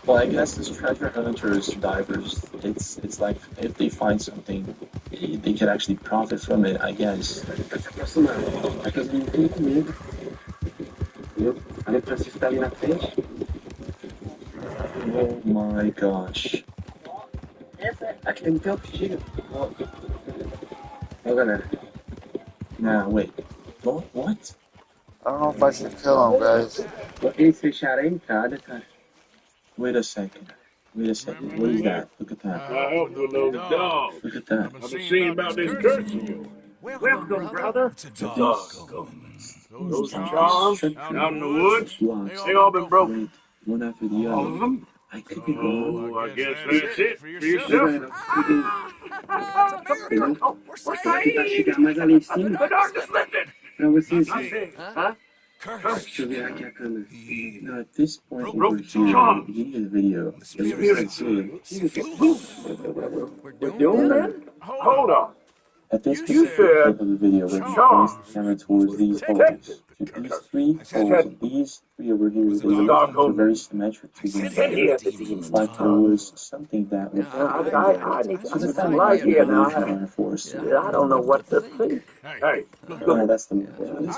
Well, I guess as treasure hunters, divers, it's like if they find something, they could actually profit from it, I guess. Oh my gosh. Aqui tem um teu tiro. Ô, galera. Não, wait. What? I don't know if I should kill him, guys. Eles fecharam a entrada, cara. Wait a second. Wait a second. What is that? Look at that. I helped with those dogs. Look at that. I've been seeing about this curse. Welcome, brother. Those charms out in the woods, they all been broken. One after the All other. of them? I could be wrong. Oh, I guess that's it for yourself. Vou tentar chegar mais ali em cima The darkness lifted. pra vocês I verem. see. Huh? Deixa eu virar aqui a câmera. Now, at this point over here, at the beginning of the video, as you can see, We're doing that? Hold on. at this You specific said clip of the video, we're going to place the camera towards these holes. So these three holes, and these three over here, they are very symmetric to one another. It's like there was something that was I need to some light here now. I don't know what to think. Hey, yeah, that's the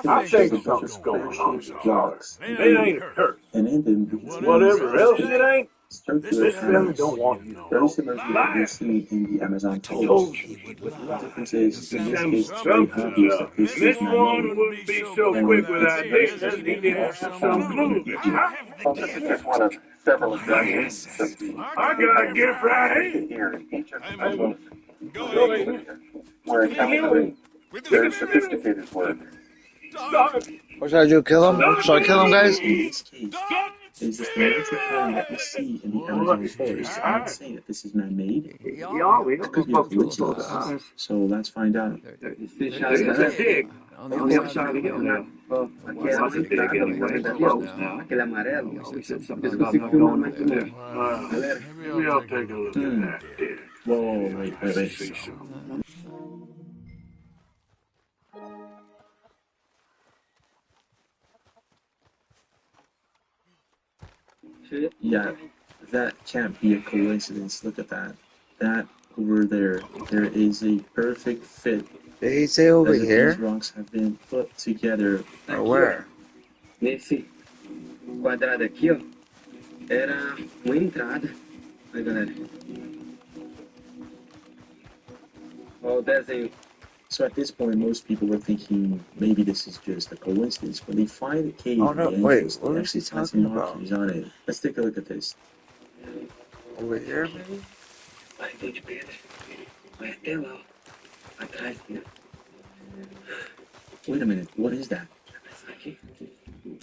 I think something's going on. blocks. It ain't a curse. And in them, you can see Whatever else it ain't, circular this family panels, don't want you. very similar to what you see in the Amazon told. The difference is, in this case, it's very obvious that this is This man-made. one wouldn't be so quick with that business. He didn't have some clue. This is just one of several examples of the I got a gift right here. here in each of the puzzles where it comes to very sophisticated work. What should I do? Kill him? Should I kill him, guys? In this case, is this romantic pattern that we see in the Amazon forest. I'm not saying that this is man-made. Yeah, we It could be a coincidence. So let's find out. Eles fecharam a It's a entrada. dig. On the other side of the hill now. Aqui é a entrada, aquele amarelo. Eles conseguem filmar mais ou menos. Galera, Maybe I'll take a look at that. Whoa, wait. See some. Yeah, that can't be a coincidence. Look at that. That over there. There is a perfect fit. Did he say over as if here? These rocks have been put together. Or where? nesse quadrado aqui, ó, era uma entrada. Aí, galera. Ó o desenho. So at this point, most people were thinking maybe this is just a coincidence. When they find a cave, Oh, no, the wait, entrance, what it is he actually has talking some about? markings on it. Let's take a look at this. Over here, maybe? Vai, então de pedra. Vai até lá, ó. Atrás dele. Wait a minute, what is that? Aqui.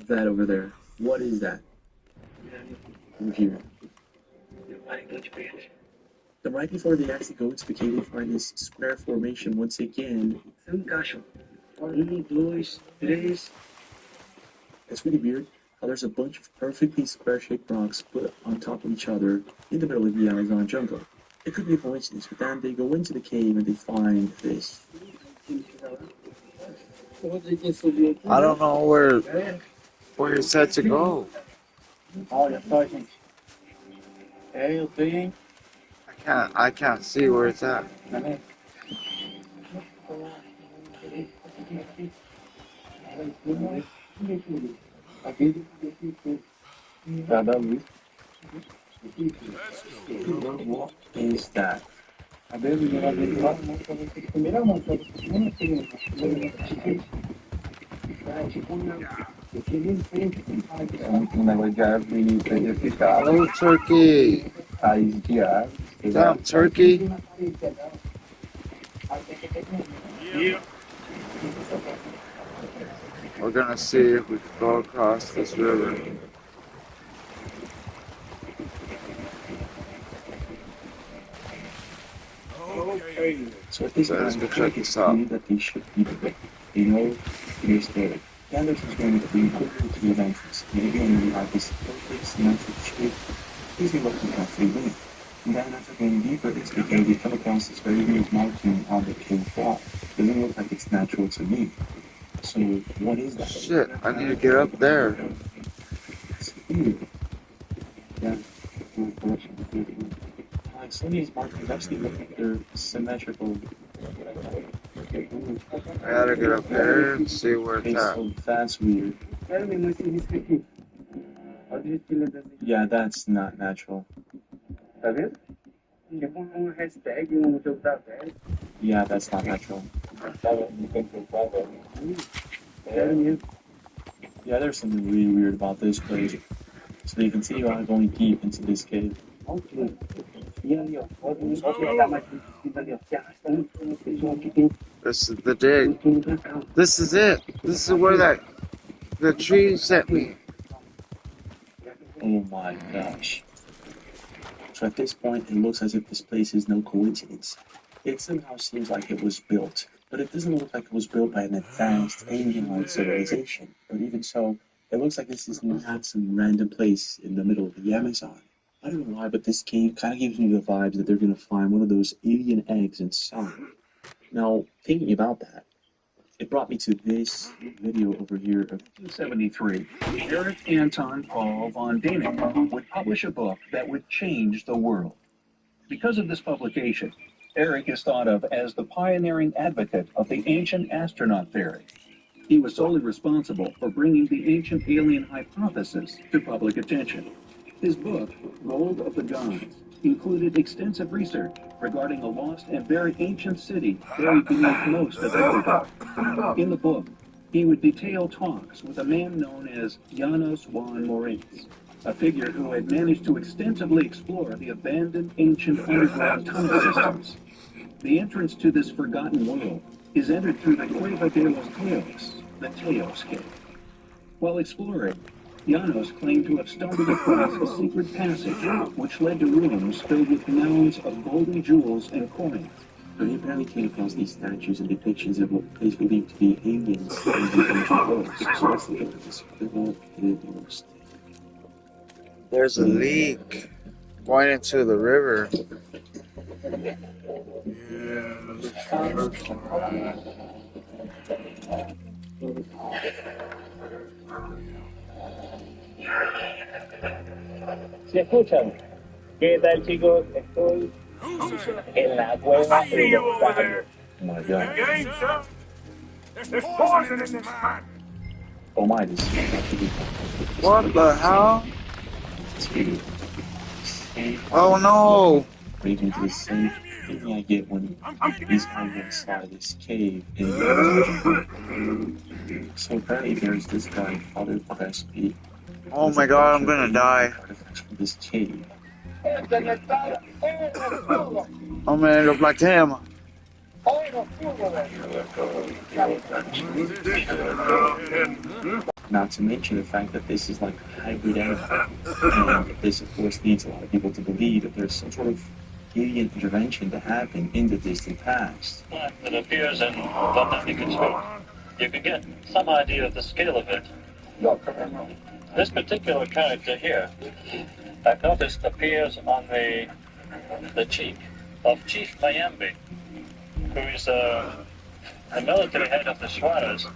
That over there. What is that? Over here. Vai, então de pedra. Then right before they actually go into the cave, they find this square formation once again. Você encaixa. 1, 2, 3. It's really weird how there's a bunch of perfectly square-shaped rocks put on top of each other in the middle of the Amazon jungle. It could be a coincidence, but then they go into the cave and they find this. I don't know where it's set to go. Olha só, gente. Eu tenho. I can't see where it's at. What is that? Hello, turkey. Damn, turkey. Yeah. We're gonna see if we can go across this river. Okay. So at this So let's point, go check this out. that they should be there. They know there's there. Gandalf is going to bring quickly to the entrance. Maybe when you have this perfect symmetric shape, easy looking at 3D. And then after going deeper, it's because they come across this very weird marking on the cave wall. Doesn't look like it's natural to me. So what is that? Shit, I need to get up there. It's weird. Yeah. Like some of these markings actually look like they're symmetrical. I gotta get up there and see where it's at. So that's weird. Quero mesmo esse risco aqui. Olha o jeito que ele desenha. Yeah, that's not natural. Tá vendo? Tipo hashtag, jogo da velha. Yeah, that's not natural. Yeah, there's something really weird about this place. So you can see why I'm going deep into this cave. This is the dig. This is it. This is where the tree sent me. Oh my gosh. So at this point, it looks as if this place is no coincidence. It somehow seems like it was built, but it doesn't look like it was built by an advanced alien civilization. But even so, it looks like this is not some random place in the middle of the Amazon. I don't know why, but this cave kind of gives me the vibes that they're going to find one of those alien eggs inside. Now, thinking about that, it brought me to this video over here of 1973. Eric Anton Paul von Däniken would publish a book that would change the world. Because of this publication, Eric is thought of as the pioneering advocate of the ancient astronaut theory. He was solely responsible for bringing the ancient alien hypothesis to public attention. His book, Gold of the Gods, included extensive research regarding a lost and very ancient city buried beneath most of Africa. In the book, he would detail talks with a man known as Janos van Moritz, a figure who had managed to extensively explore the abandoned ancient underground tunnel systems. The entrance to this forgotten world is entered through the Cueva de los Teos, the Teos Cave. While exploring, Janos claimed to have stumbled across a secret passage which led to rooms filled with mounds of golden jewels and coins. So he apparently came across these statues and depictions of what is believed to be aliens in the ancient world. So let's look at this. There's a leak going into the river. ¿Se escuchan? ¿Qué tal, chicos? Estoy en la cueva de los sabios. Oh my god. There's poison in this man. Oh my, this is What the hell? Oh no! Leading to the same thing I get when these guys go inside this cave. So apparently there's this guy, Father Crespi. Oh my god, I'm gonna die. From this cave. I'm gonna end up like him. Not to mention the fact that this is like a hybrid animal, and this of course leads a lot of people to believe that there's some sort of alien intervention that happened in the distant past. That appears in Von Däniken's book. You can get some idea of the scale of it. This particular character here, I've noticed, appears on the cheek of Chief Mayambi, who is the military head of the Suarez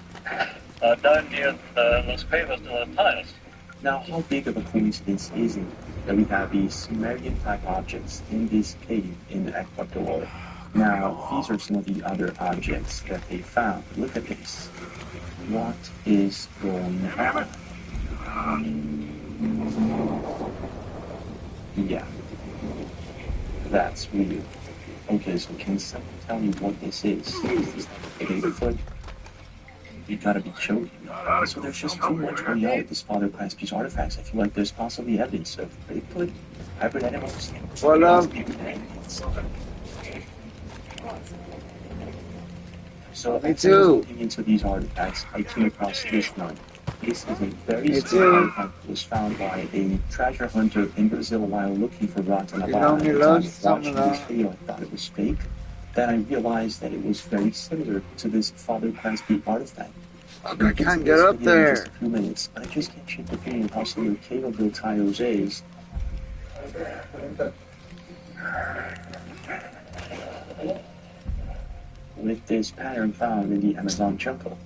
down near Los Cuevas de los Teos. Now, how big of a coincidence is it that we have these Sumerian-type objects in this cave in Ecuador? Now, these are some of the other objects that they found. Look at this. What is going on? Yeah. That's weird. Okay, so can someone tell me what this is? Is this like a Bigfoot? You gotta be joking. So there's just too much going on with this Father Crespi's artifacts. I feel like there's possibly evidence of Bigfoot, hybrid animals. Well, So me too. Looking into these artifacts, I came across this one. This is a very special artifact that was found by a treasure hunter in Brazil while looking for Guatemala. You know, Watching this video, I thought it was fake. Then I realized that it was very similar to this Father Crespi artifact. I can't get up there. In just a few minutes, but I just can't shake the feeling of how similar Cave del Teos is. With this pattern found in the Amazon jungle.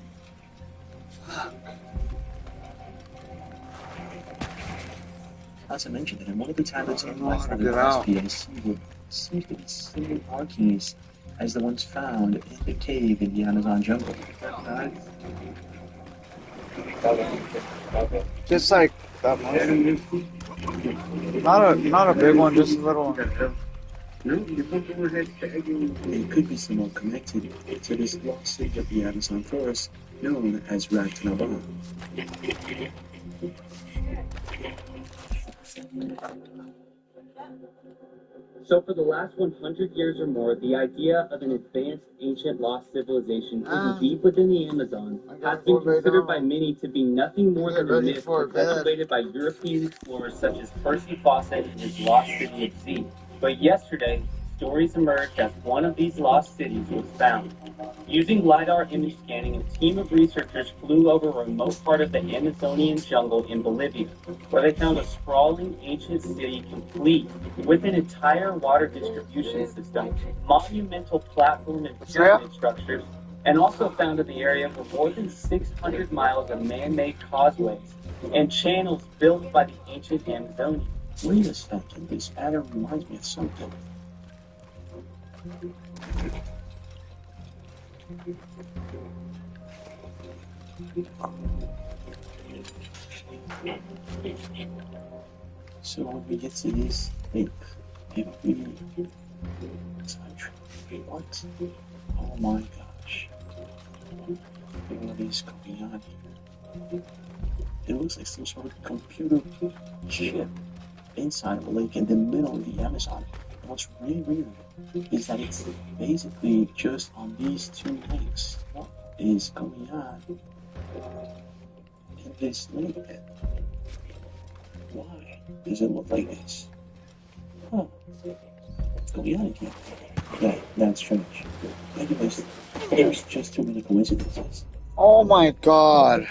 As I mentioned, in one of the tablets of my Father Crespi, I see what seems to be similar markings as the ones found in the cave in the Amazon jungle. Just like that one. Not a big one, just a little one. No, you put more hashtagging. It could be somehow connected to this lost city of the Amazon forest known as Ratanaba. So for the last 100 years or more, the idea of an advanced ancient lost civilization hidden deep within the Amazon has been considered by many to be nothing more than a myth perpetuated by European explorers such as Percy Fawcett and his lost city of Z. But yesterday, stories emerged as one of these lost cities was found. Using LiDAR image scanning, a team of researchers flew over a remote part of the Amazonian jungle in Bolivia, where they found a sprawling ancient city complete with an entire water distribution system, monumental platform and pyramid structures, and also found in the area were more than 600 miles of man-made causeways and channels built by the ancient Amazonians. Wait a second, this pattern reminds me of something. So when we get to this lake, if we what? Oh my gosh. What is going on here? It looks like some sort of computer chip inside of a lake in the middle of the Amazon. And what's really weird is that it's basically just on these two lakes. What is going on in this lake? Why does it look like this? Huh. What's going on here? Yeah, that's strange. Anyways, there's just too many coincidences. Oh my god.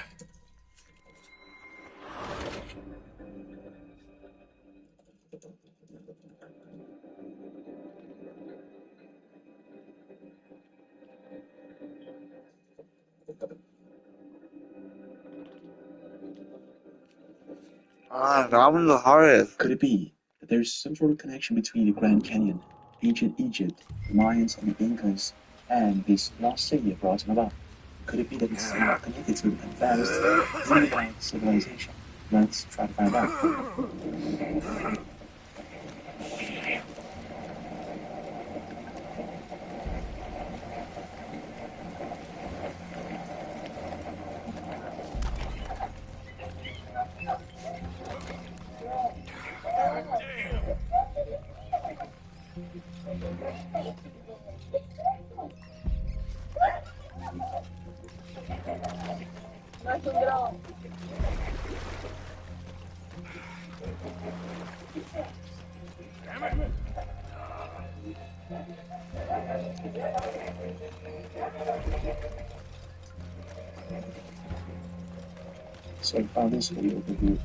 That one's the hardest. Could it be that there's some sort of connection between the Grand Canyon, ancient Egypt, the Mayans and the Incas, and this lost city of Ratanaba? Could it be that it's somehow connected to an advanced, unified civilization? Let's try to find out. So I found this video over here.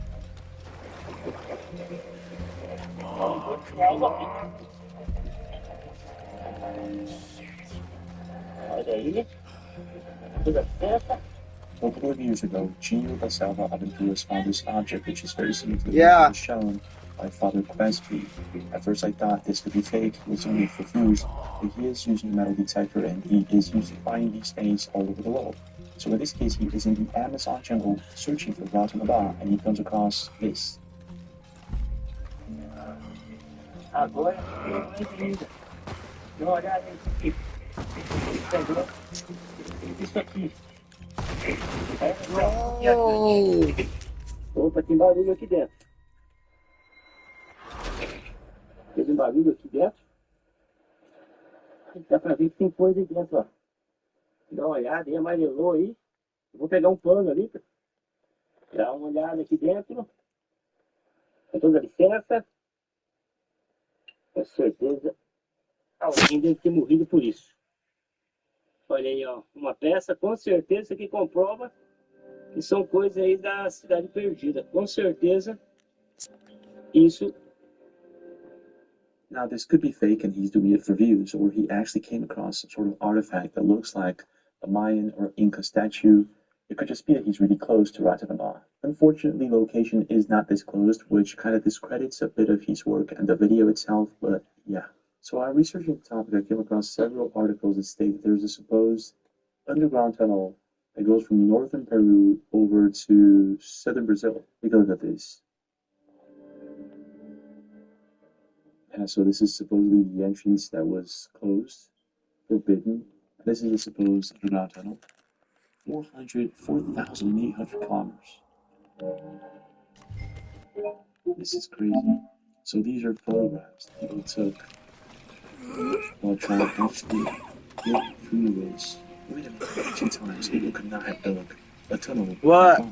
A couple of years ago, Gio da Selva Aventuras found this object which is very similar to the one shown by Father Quesby. At first I thought this could be fake, it was only for views, but he is using a metal detector and he is used to find these things all over the world. So in this case, he is in the Amazon jungle searching for Ratanaba and he comes across this. Agora, não olhar aqui. Isso aqui. Opa, tem barulho aqui dentro. Teve um barulho aqui dentro. Dá pra ver que tem coisa aí dentro, ó. Dá uma olhada aí, amarelou aí. Eu vou pegar um pano ali pra dar uma olhada aqui dentro. Com toda licença. Com certeza alguém deve ter morrido por isso. Olha aí, ó, uma peça, com certeza que comprova que são coisas aí da Cidade Perdida. Com certeza isso. Now this could be fake and he's doing it for views, or he actually came across some sort of artifact that looks like a Mayan or Inca statue. It could just be that he's really close to Ratanaba. Unfortunately, location is not disclosed, which kind of discredits a bit of his work and the video itself, but yeah. So while researching the topic, I came across several articles that state that there's a supposed underground tunnel that goes from northern Peru over to southern Brazil. Take a look at this. So this is supposedly the entrance that was closed, forbidden. This is a supposed underground tunnel. 4,800 kilometers. This is crazy. So these are photographs that people took while trying to actually get through this. Wait a minute, 2 times people could not have dug a tunnel. What?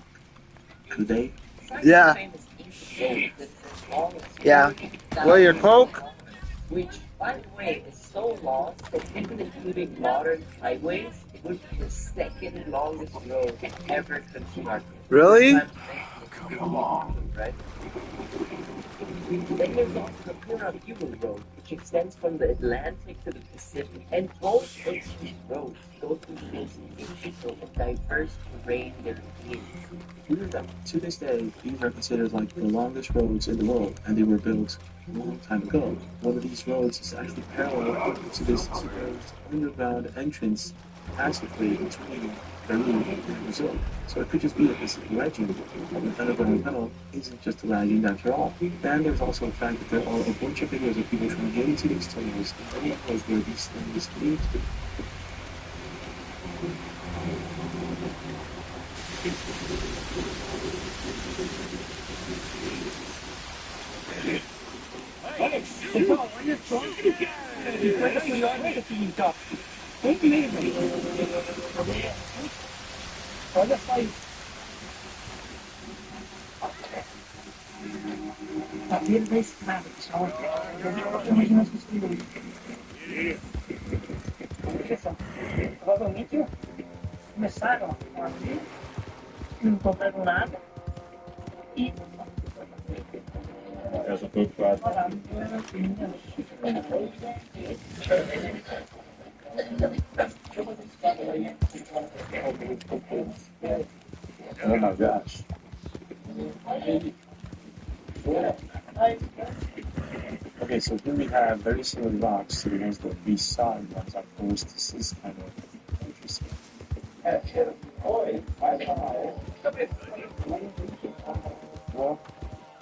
Could they? Yeah. Yeah. Well, your Coke? Which, by the way, is so long that even including modern highways, it would be the second longest road ever constructed. Really? Come on. Right? Then there's also the Pura-Hugo Road, which extends from the Atlantic to the Pacific, and both of these roads go through this integral and diverse terrain there is. To this day, these are considered like the longest roads in the world, and they were built a long time ago. One of these roads is actually parallel to this supposed underground entrance passageway between Peru and Brazil. So it could just be that this legend of an underground tunnel isn't just a legend after all. And there's also the fact that there are a bunch of videos of people trying to get into these tunnels, and no one knows where these things lead to. Pessoal, olha só. Coisa curiosa é o seguinte, ó. Tem mesmo. Olha só isso. A beira da estrada, pessoal. Imagina as costuras. Olha só. Provavelmente começaram a abrir, não encontraram nada e Eu sou preocupado. Oh my gosh. Okay, so here we have very similar rocks to the ones that we saw in ones up close. This is kind of interesting.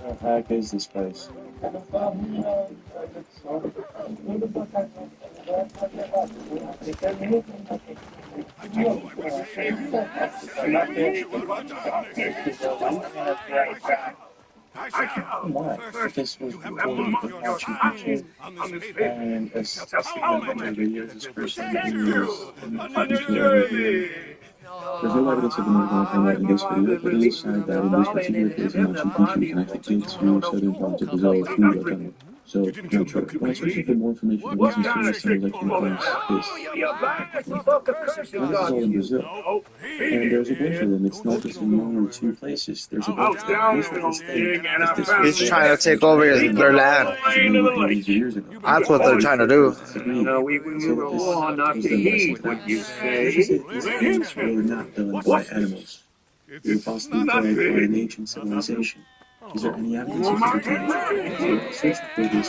What the heck is this place? This was recorded with Machu Picchu, and as the video this person there's no evidence of the American in this video, but it is said that in this particular case, Machu Picchu can actually get to southern parts of Brazil through the tunnel. So, not sure. When I searched for more information on these mysterious tunnels, I came across this. This is all in Brazil, and there's a bunch of them. It's not just in 1 or 2 places. There's a bunch of them. He's trying to take over their land. That's what they're trying to do. No, we were all not to heed what you say. These things were not done by animals. They were possibly done by an ancient civilization. Is there any evidence of the search for this?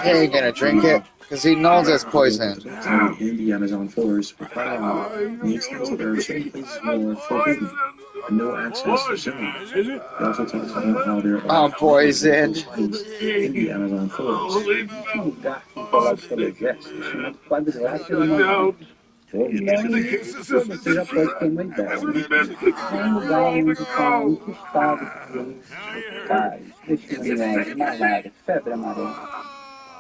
He ain't gonna drink it because he knows it's poison. In the Amazon forest for quite a while, he explains that there are certain places more forbidden and no access to zones. He also talks about how there are poisoned in the Amazon forest. Você já pode ter uma ideia. É um lugar onde está muito estado leishmaniose, malária, febre amarela.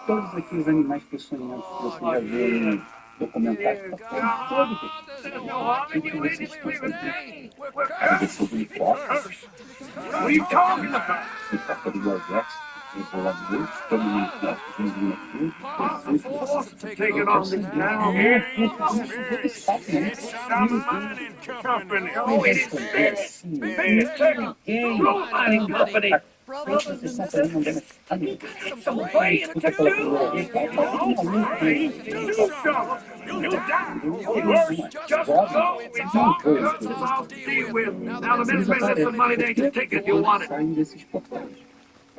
Todos aqueles animais peçonhentos que você já viu em documentários, todos eles. Esses constantes. Você viu fotos? What are you talking about? Foto do Gorgex. Todo mundo take it on the ground. Oh, it is this. Road mining company. Some way to do. Just so it's all deal with. Now the minute we left the money, they can take it. You want it.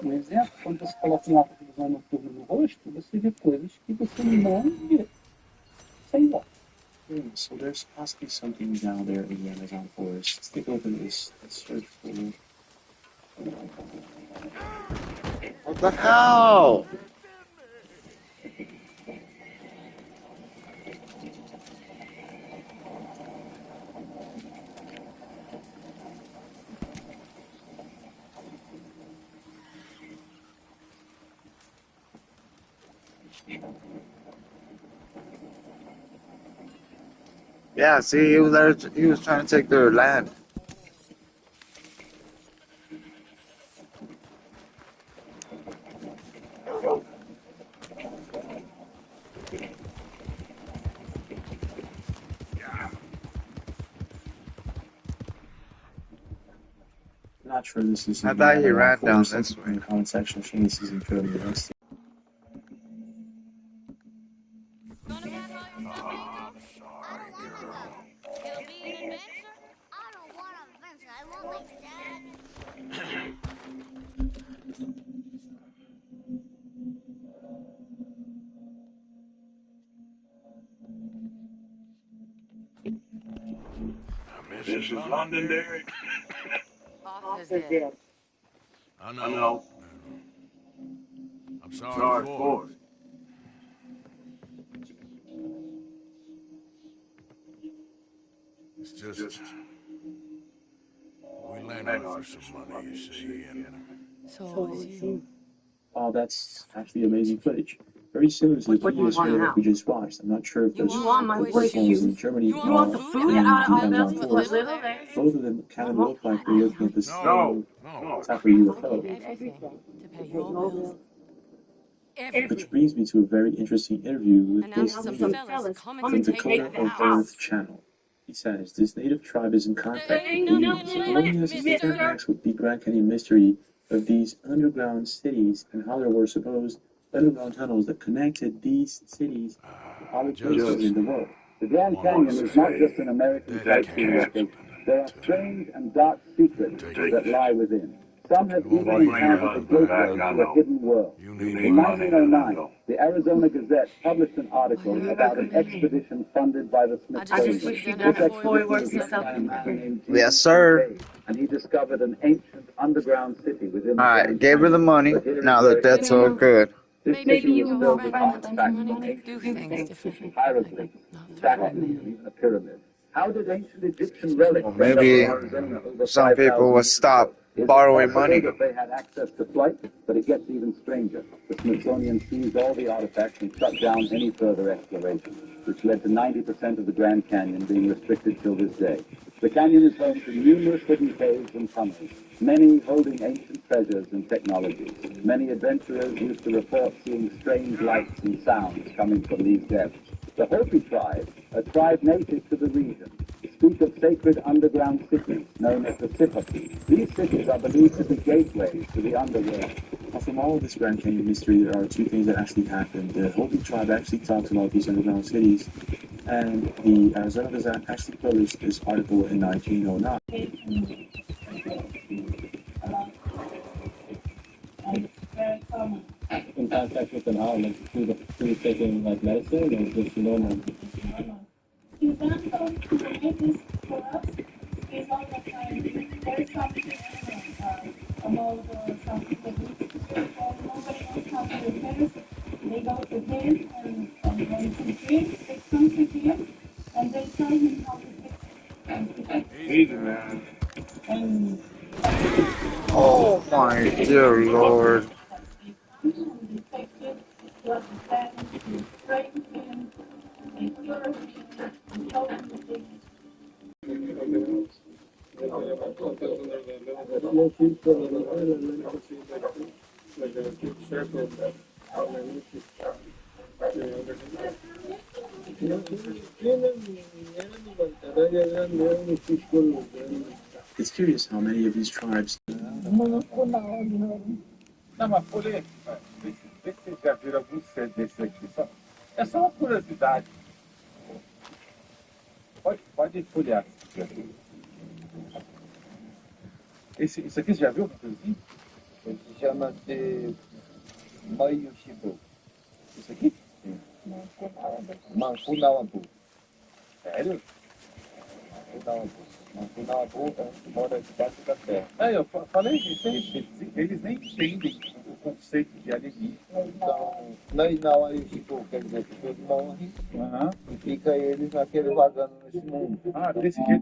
Um exemplo, quando você coloca um óculos de visão noturno no rosto, você vê coisas que você não vê sem óculos. So there's possibly something down there in the Amazon forest. Let's take a look at this. Let's search for... What the hell? Yeah, see, he was there. He was trying to take their land. Not sure this is. I thought he ran down this way. In the comment section, showing this is incredibly interesting. Mrs. Londonderry. Arthur's dead. I know. I'm sorry for it. It's just... we landed for some money, you see, and... So is you. Oh, that's actually amazing footage. Very similar to the previous video that we just watched. I'm not sure if there's this one was in Germany. You want the food out of Both of them kind of look like they're looking at the same type of UFO. Which brings me to a very interesting interview with this native from the Color of Earth channel. He says, this native tribe is in contact with aliens. Aliens interacts with the Grand Canyon mystery of these underground cities and how there were supposed underground tunnels that connected these cities to other places in the world. The Grand Canyon is not just an American sightseeing record. There are strange and dark secrets that lie within. Some have even encountered the gateway to a hidden world. In 1909, the Arizona Gazette published an article about an expedition funded by the Smithsonian. This expedition was by a man named Yes, sir. and he discovered an ancient underground city within the Alright, gave her the money. Now that that's all good. This city was built with artifacts from ancient hieroglyphs, statues, and even a pyramid. How did ancient Egyptian relics Maybe some people will stop borrowing money. They had access to flight, but it gets even stranger. The Smithsonian seized all the artifacts and shut down any further exploration, which led to 90% of the Grand Canyon being restricted till this day. The canyon is home to numerous hidden caves and tunnels, many holding ancient treasures and technologies. Many adventurers used to report seeing strange lights and sounds coming from these depths. The Hopi tribe, a tribe native to the region, speak of sacred underground cities known as the Sipapi. These cities are believed to be gateways to the underworld. Now, from all of this Grand Canyon mystery, there are two things that actually happened. The Hopi tribe actually talks about these underground cities, and the Arizona Gazette actually published this article in 1909. In contact with an outlet through taking like medicine or just normal? The example is for us is all the time. There's something about some people nobody knows how to repair. They go to him and when he drinks, they come to him and they tell him how to fix it. Easy, man. And Oh my dear Lord. It's curious how many of these tribes. Não, mas por aí, vê se vocês já viram algum set desse aqui. É só uma curiosidade. Pode folhear. Isso aqui você já viu? Ele chama-se Mayushibu. Isso aqui? Mancunawabu. Sério? Mancunawabu mora debaixo da terra. Eu falei isso, eles nem entendem o conceito de alienígena. Então, Mayushibu quer dizer que todos morrem e fica eles naquele vagando nesse mundo. Desse jeito.